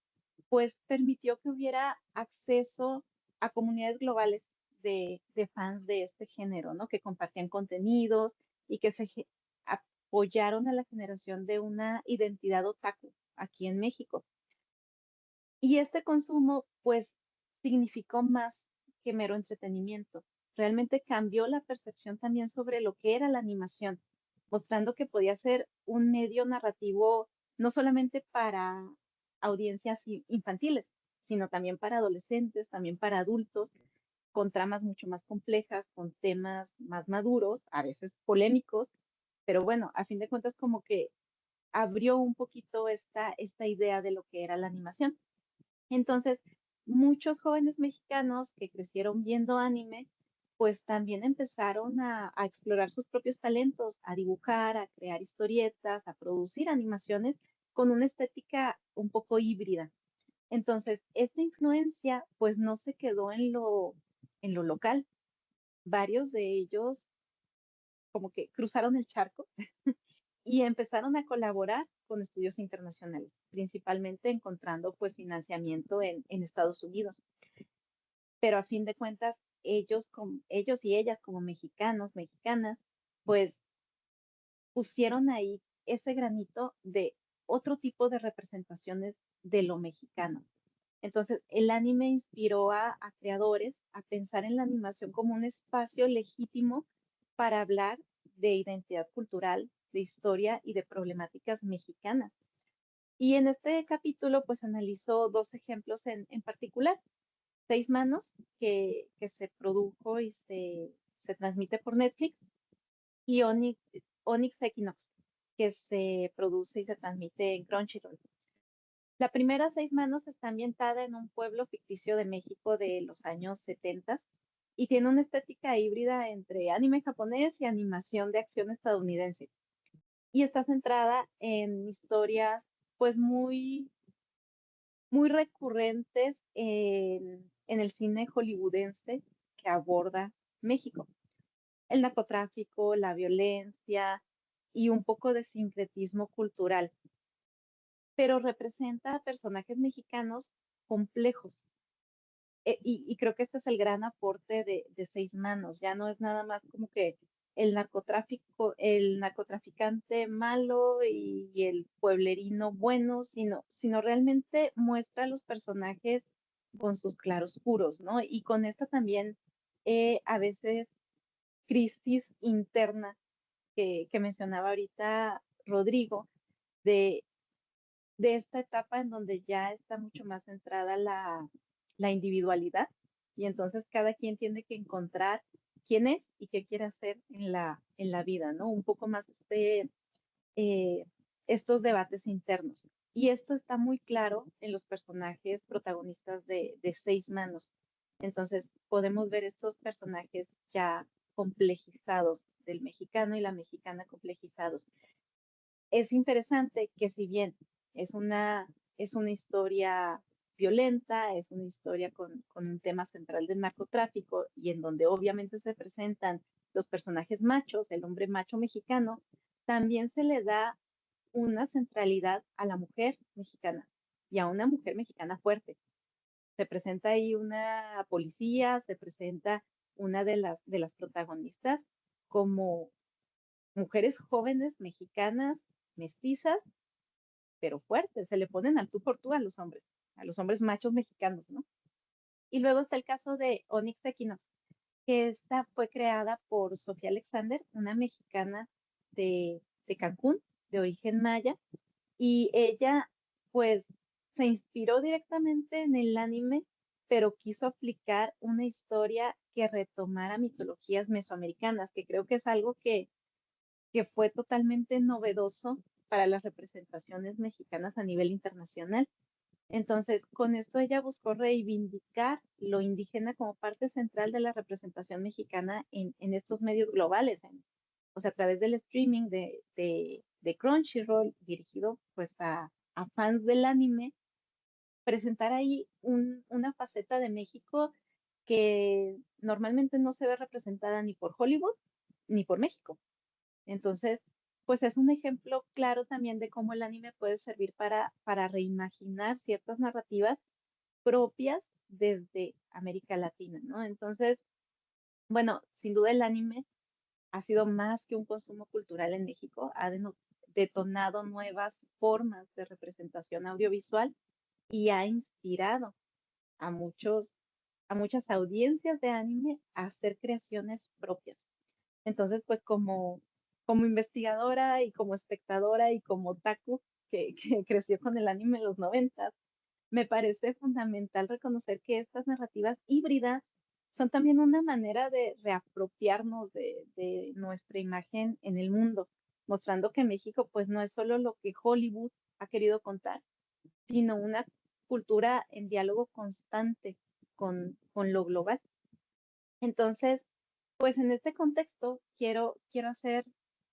A: pues permitió que hubiera acceso a comunidades globales de fans de este género, ¿no? Que compartían contenidos y que apoyaron a la generación de una identidad otaku aquí en México. Y este consumo, pues, significó más que mero entretenimiento. Realmente cambió la percepción también sobre lo que era la animación, mostrando que podía ser un medio narrativo no solamente para audiencias infantiles, sino también para adolescentes, también para adultos, con tramas mucho más complejas, con temas más maduros, a veces polémicos, pero bueno, a fin de cuentas como que abrió un poquito esta idea de lo que era la animación. Entonces, muchos jóvenes mexicanos que crecieron viendo anime, pues también empezaron a explorar sus propios talentos, a dibujar, a crear historietas, a producir animaciones con una estética un poco híbrida. Entonces, esta influencia pues no se quedó en lo local. Varios de ellos como que cruzaron el charco y empezaron a colaborar con estudios internacionales, principalmente encontrando pues financiamiento en Estados Unidos. Pero a fin de cuentas, ellos y ellas como mexicanos, mexicanas, pues pusieron ahí ese granito de otro tipo de representaciones de lo mexicano. Entonces, el anime inspiró a creadores a pensar en la animación como un espacio legítimo para hablar de identidad cultural, de historia y de problemáticas mexicanas. Y en este capítulo, pues analizó dos ejemplos en particular. Seis Manos, que se produjo y se transmite por Netflix, y Onyx Equinox, que se produce y se transmite en Crunchyroll. La primera, Seis Manos, está ambientada en un pueblo ficticio de México de los años 70 y tiene una estética híbrida entre anime japonés y animación de acción estadounidense. Y está centrada en historias pues muy recurrentes en el cine hollywoodense que aborda México. El narcotráfico, la violencia y un poco de sincretismo cultural, pero representa a personajes mexicanos complejos. Y creo que este es el gran aporte de Seis Manos. Ya no es nada más como que el narcotraficante malo y el pueblerino bueno, sino realmente muestra a los personajes con sus claroscuros, ¿no? Y con esta también a veces crisis interna que mencionaba ahorita Rodrigo, de de esta etapa en donde ya está mucho más centrada la individualidad y entonces cada quien tiene que encontrar quién es y qué quiere hacer en la vida, ¿no? Un poco más eh, estos debates internos. Y esto está muy claro en los personajes protagonistas de Seis Manos. Entonces podemos ver estos personajes ya complejizados del mexicano y la mexicana complejizados. Es interesante que si bien es es una historia violenta, es una historia con un tema central del narcotráfico y en donde obviamente se presentan los personajes machos, el hombre macho mexicano, también se le da una centralidad a la mujer mexicana y a una mujer mexicana fuerte. Se presenta ahí una policía, se presenta una de las protagonistas como mujeres jóvenes mexicanas, mestizas, pero fuertes, se le ponen al tú por tú a los hombres machos mexicanos, ¿no? Y luego está el caso de Onyx Equinox, que esta fue creada por Sofía Alexander, una mexicana de Cancún, de origen maya, y ella pues se inspiró directamente en el anime, pero quiso aplicar una historia que retomara mitologías mesoamericanas, que creo que es algo que fue totalmente novedoso para las representaciones mexicanas a nivel internacional. Entonces, con esto ella buscó reivindicar lo indígena como parte central de la representación mexicana en estos medios globales, o sea, a través del streaming de Crunchyroll, dirigido pues a fans del anime, presentar ahí una faceta de México que normalmente no se ve representada ni por Hollywood ni por México. Entonces, pues es un ejemplo claro también de cómo el anime puede servir para reimaginar ciertas narrativas propias desde América Latina, ¿no? Entonces, bueno, sin duda el anime ha sido más que un consumo cultural en México, ha detonado nuevas formas de representación audiovisual y ha inspirado a a muchas audiencias de anime a hacer creaciones propias. Entonces, pues como investigadora y como espectadora y como otaku que creció con el anime en los 90, me parece fundamental reconocer que estas narrativas híbridas son también una manera de reapropiarnos de nuestra imagen en el mundo. mostrando que México pues no es solo lo que Hollywood ha querido contar, sino una cultura en diálogo constante con lo global. Entonces, pues en este contexto quiero hacer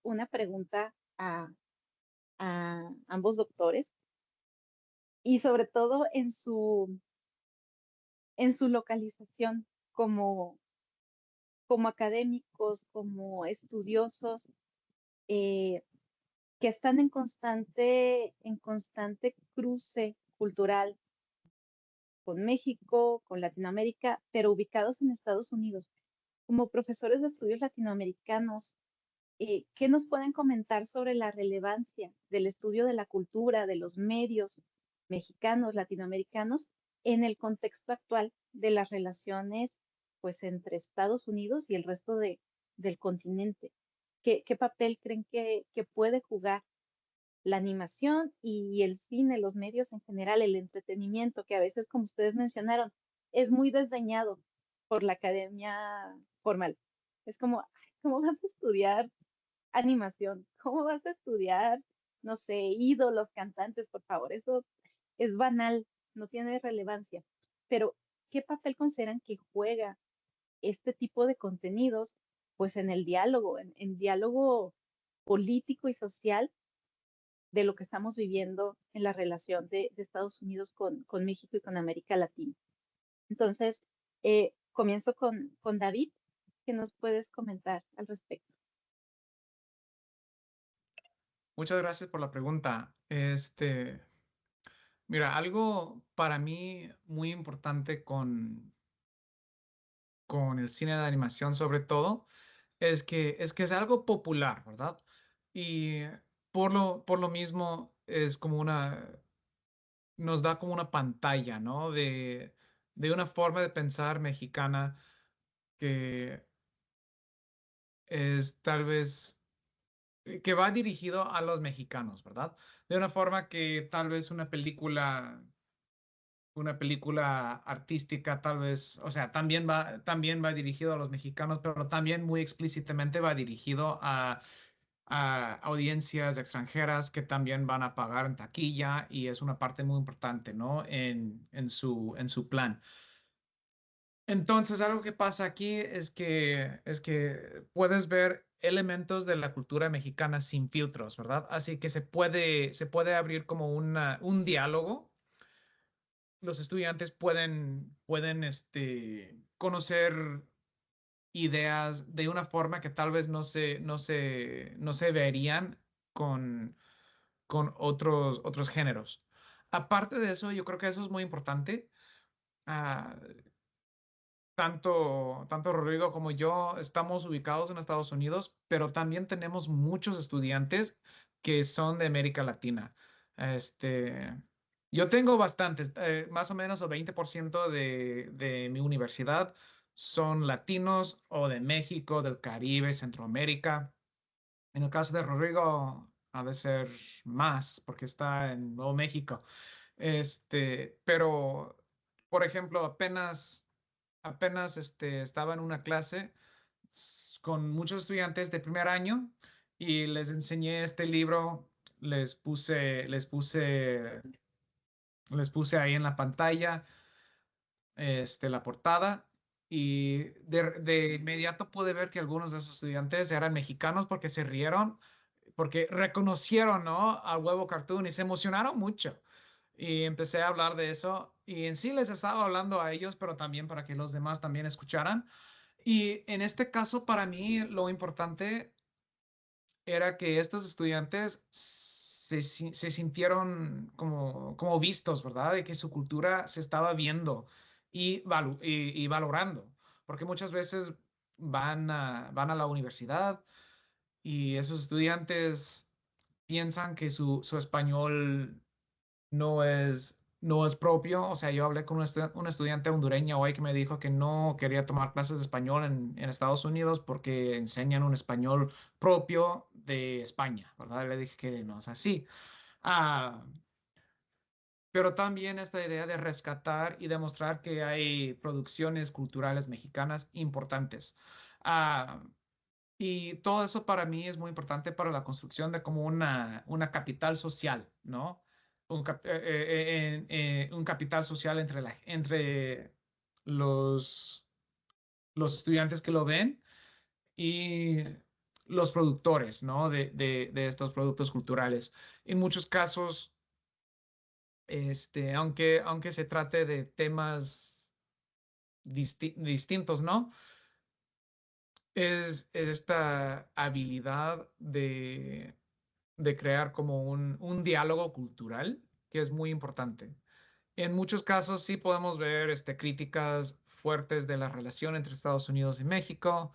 A: una pregunta a ambos doctores y sobre todo en su localización como, como académicos, como estudiosos, eh, que están en constante cruce cultural con México, con Latinoamérica, pero ubicados en Estados Unidos. Como profesores de estudios latinoamericanos, ¿qué nos pueden comentar sobre la relevancia del estudio de la cultura, de los medios mexicanos, latinoamericanos, en el contexto actual de las relaciones, pues, entre Estados Unidos y el resto del continente? ¿Qué papel creen que puede jugar la animación y el cine, los medios en general, el entretenimiento, que a veces, como ustedes mencionaron, es muy desdeñado por la academia formal? Es como, "Ay, ¿cómo vas a estudiar animación? ¿Cómo vas a estudiar, no sé, ídolos, cantantes? Por favor, eso es banal, no tiene relevancia". Pero, ¿qué papel consideran que juega este tipo de contenidos, pues en el diálogo, en diálogo político y social de lo que estamos viviendo en la relación de Estados Unidos con México y con América Latina? Entonces, comienzo con David. ¿Qué nos puedes comentar al respecto?
B: Muchas gracias por la pregunta. Mira, algo para mí muy importante con el cine de animación sobre todo es que es algo popular, ¿verdad? Y por lo mismo es como nos da como una pantalla, ¿no? De una forma de pensar mexicana que es tal vez, que va dirigido a los mexicanos, ¿verdad? De una forma que tal vez una película artística tal vez, o sea, también va dirigido a los mexicanos, pero también muy explícitamente va dirigido a audiencias extranjeras que también van a pagar en taquilla y es una parte muy importante, ¿no? En su plan. Entonces, algo que pasa aquí es que puedes ver elementos de la cultura mexicana sin filtros, ¿verdad? Así que se puede abrir como un diálogo. Los estudiantes pueden conocer ideas de una forma que tal vez no se verían con, con otros géneros. Aparte de eso, yo creo que eso es muy importante. Ah, tanto Rodrigo como yo estamos ubicados en Estados Unidos, pero también tenemos muchos estudiantes que son de América Latina. Este, yo tengo bastantes, más o menos el 20% de mi universidad son latinos o de México, del Caribe, Centroamérica. En el caso de Rodrigo, ha de ser más, porque está en Nuevo México. Pero, por ejemplo, apenas estaba en una clase con muchos estudiantes de primer año y les enseñé este libro, les puse ahí en la pantalla, la portada. Y de inmediato pude ver que algunos de esos estudiantes eran mexicanos porque se rieron, porque reconocieron, ¿no? Al huevo cartoon y se emocionaron mucho. Y empecé a hablar de eso y en sí les estaba hablando a ellos, pero también para que los demás también escucharan. Y en este caso, para mí, lo importante era que estos estudiantes se sintieron como vistos, ¿verdad? De que su cultura se estaba viendo y valorando, porque muchas veces van a la universidad y esos estudiantes piensan que su español no es propio. O sea, yo hablé con un estudiante hondureño hoy que me dijo que no quería tomar clases de español en Estados Unidos porque enseñan un español propio de España, ¿verdad? Le dije que no es así. Ah, pero también esta idea de rescatar y demostrar que hay producciones culturales mexicanas importantes. Ah, Y todo eso para mí es muy importante para la construcción de como una capital social, ¿no? Un capital social entre los, los estudiantes que lo ven y los productores, ¿no? De estos productos culturales. En muchos casos, aunque se trate de temas distintos, ¿no? Es esta habilidad de crear como un diálogo cultural que es muy importante. En muchos casos sí podemos ver críticas fuertes de la relación entre Estados Unidos y México.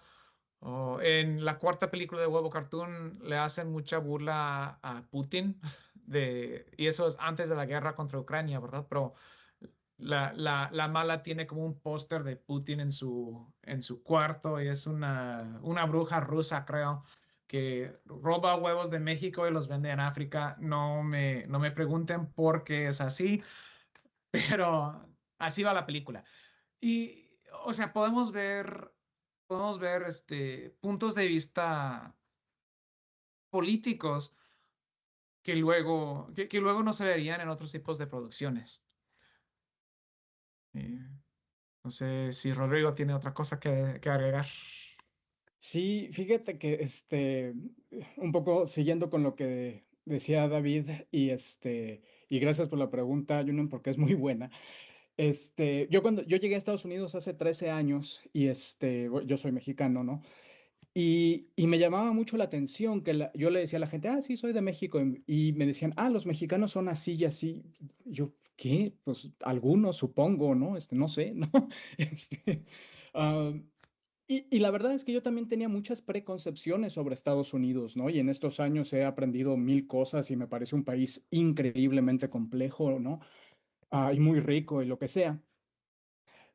B: O en la cuarta película de Huevo Cartoon le hacen mucha burla a Putin y eso es antes de la guerra contra Ucrania, ¿verdad? Pero la mala tiene como un póster de Putin en su cuarto y es una bruja rusa, creo, que roba huevos de México y los vende en África. No me pregunten por qué es así, pero así va la película. Y, o sea, podemos ver puntos de vista políticos que luego no se verían en otros tipos de producciones. Eh, no sé si Rodrigo tiene otra cosa que agregar.
C: Sí, fíjate que un poco siguiendo con lo que decía David y gracias por la pregunta, Julian, porque es muy buena. Yo llegué a Estados Unidos hace 13 años y yo soy mexicano, ¿no? Y me llamaba mucho la atención que yo le decía a la gente, ah, sí, soy de México, y me decían, ah, los mexicanos son así y así. Yo, ¿qué? Pues algunos, supongo, ¿no? No sé, ¿no? Este, ah, y la verdad es que yo también tenía muchas preconcepciones sobre Estados Unidos, ¿no? Y en estos años he aprendido mil cosas y me parece un país increíblemente complejo, ¿no? Y muy rico y lo que sea.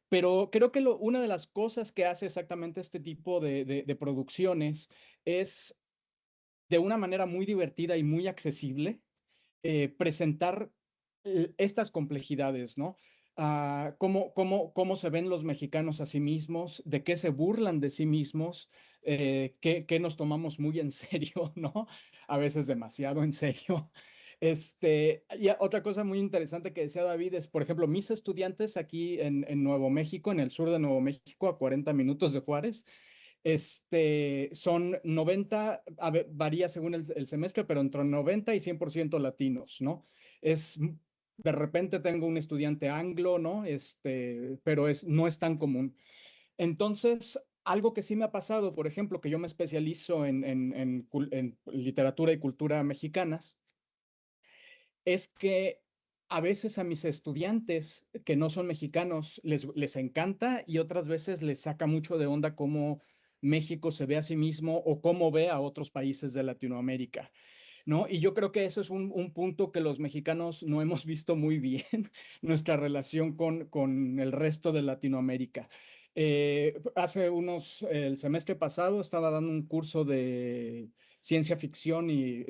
C: Pero creo que una de las cosas que hace exactamente este tipo de producciones es de una manera muy divertida y muy accesible presentar estas complejidades, ¿no? Cómo se ven los mexicanos a sí mismos, de qué se burlan de sí mismos, qué nos tomamos muy en serio, ¿no? A veces demasiado en serio. Y otra cosa muy interesante que decía David es, por ejemplo, mis estudiantes aquí en Nuevo México, en el sur de Nuevo México, a 40 minutos de Juárez, son 90, varía según el semestre, pero entre 90 y 100% latinos, ¿no? De repente tengo un estudiante anglo, ¿no? Pero no es tan común. Entonces, algo que sí me ha pasado, por ejemplo, que yo me especializo en literatura y cultura mexicanas, es que a veces a mis estudiantes que no son mexicanos les encanta y otras veces les saca mucho de onda cómo México se ve a sí mismo o cómo ve a otros países de Latinoamérica, ¿no? Y yo creo que eso es un punto que los mexicanos no hemos visto muy bien, nuestra relación con el resto de Latinoamérica. El semestre pasado estaba dando un curso de ciencia ficción y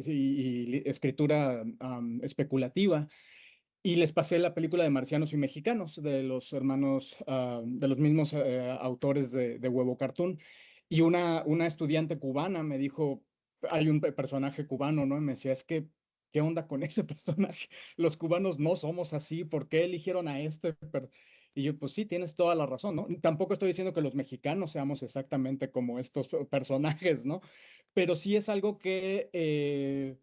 C: escritura especulativa y les pasé la película de Marcianos y Mexicanos de los hermanos, de los mismos autores de Huevo Cartoon. Y una estudiante cubana me dijo, hay un personaje cubano, ¿no? Y me decía, es que, ¿qué onda con ese personaje? Los cubanos no somos así, ¿por qué eligieron a este? Y yo, pues sí, tienes toda la razón, ¿no? Tampoco estoy diciendo que los mexicanos seamos exactamente como estos personajes, ¿no? Pero sí es algo que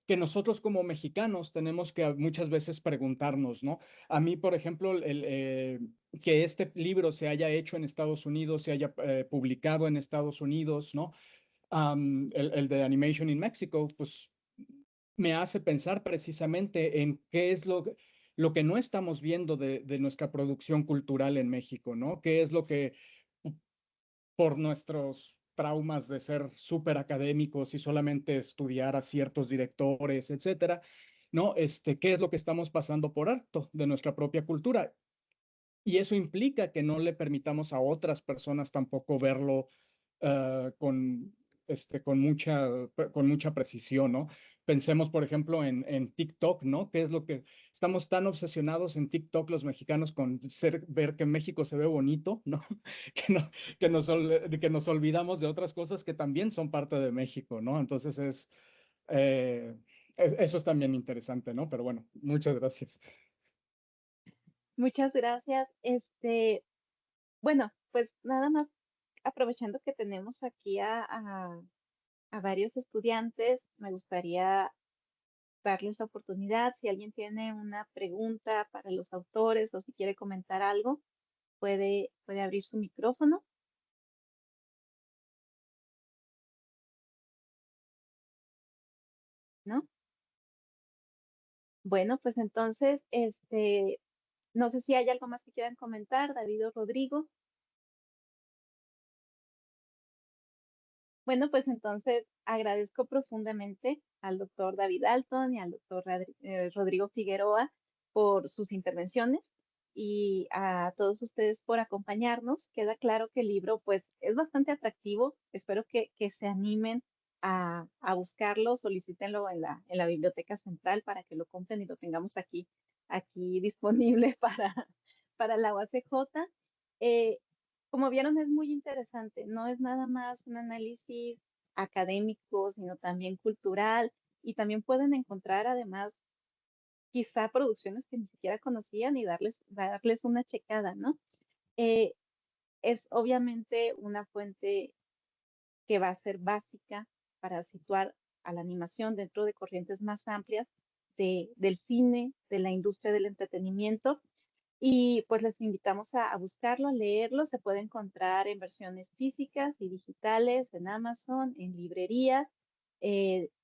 C: nosotros como mexicanos tenemos que muchas veces preguntarnos, ¿no? A mí, por ejemplo, que este libro se haya hecho en Estados Unidos, se haya publicado en Estados Unidos, ¿no? El de Animation in Mexico, pues me hace pensar precisamente en qué es lo que no estamos viendo de nuestra producción cultural en México, ¿no? ¿Qué es lo que por nuestros traumas de ser súper académicos y solamente estudiar a ciertos directores, etcétera, ¿no? ¿Qué es lo que estamos pasando por alto de nuestra propia cultura? Y eso implica que no le permitamos a otras personas tampoco verlo con mucha precisión, ¿no? Pensemos, por ejemplo, en TikTok, ¿no? ¿Qué es lo que estamos tan obsesionados en TikTok los mexicanos con ver que México se ve bonito, ¿no? Que, no, que nos olvidamos de otras cosas que también son parte de México, ¿no? Entonces eso es también interesante, ¿no? Pero bueno, muchas gracias.
A: Muchas gracias. Bueno, pues nada más aprovechando que tenemos aquí a varios estudiantes, me gustaría darles la oportunidad. Si alguien tiene una pregunta para los autores o si quiere comentar algo, puede abrir su micrófono, ¿no? Bueno, pues entonces, no sé si hay algo más que quieran comentar, David o Rodrigo. Bueno, pues entonces agradezco profundamente al doctor David Alton y al doctor Rodrigo Figueroa por sus intervenciones y a todos ustedes por acompañarnos. Queda claro que el libro pues es bastante atractivo. Espero que se animen a buscarlo, solicítenlo en la Biblioteca Central para que lo compren y lo tengamos aquí disponible para la UACJ. Eh, Como vieron, es muy interesante, no es nada más un análisis académico, sino también cultural, y también pueden encontrar además quizá producciones que ni siquiera conocían y darles una checada, ¿no? Eh, es obviamente una fuente que va a ser básica para situar a la animación dentro de corrientes más amplias del cine, de la industria del entretenimiento, y pues les invitamos a buscarlo, a leerlo. Se puede encontrar en versiones físicas y digitales, en Amazon, en librerías.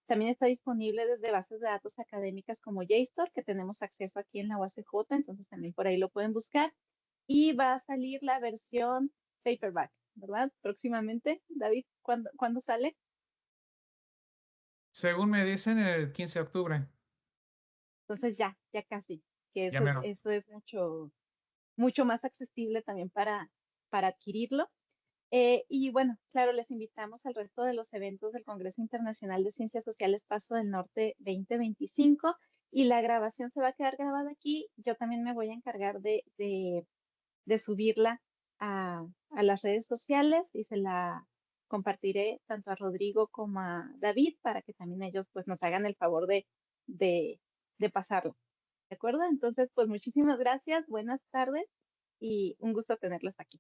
A: También está disponible desde bases de datos académicas como JSTOR, que tenemos acceso aquí en la UACJ, entonces también por ahí lo pueden buscar. Y va a salir la versión paperback, ¿verdad? Próximamente. David, ¿cuándo sale?
B: Según me dicen, el 15 de octubre.
A: Entonces ya casi, que
B: Ya
A: eso,
B: menos.
A: eso es mucho más accesible también para adquirirlo. Y bueno, claro, les invitamos al resto de los eventos del Congreso Internacional de Ciencias Sociales Paso del Norte 2025 y la grabación se va a quedar grabada aquí. Yo también me voy a encargar de subirla a las redes sociales y se la compartiré tanto a Rodrigo como a David para que también ellos pues nos hagan el favor de, de pasarlo. ¿De acuerdo? Entonces, pues muchísimas gracias, buenas tardes y un gusto tenerlos aquí.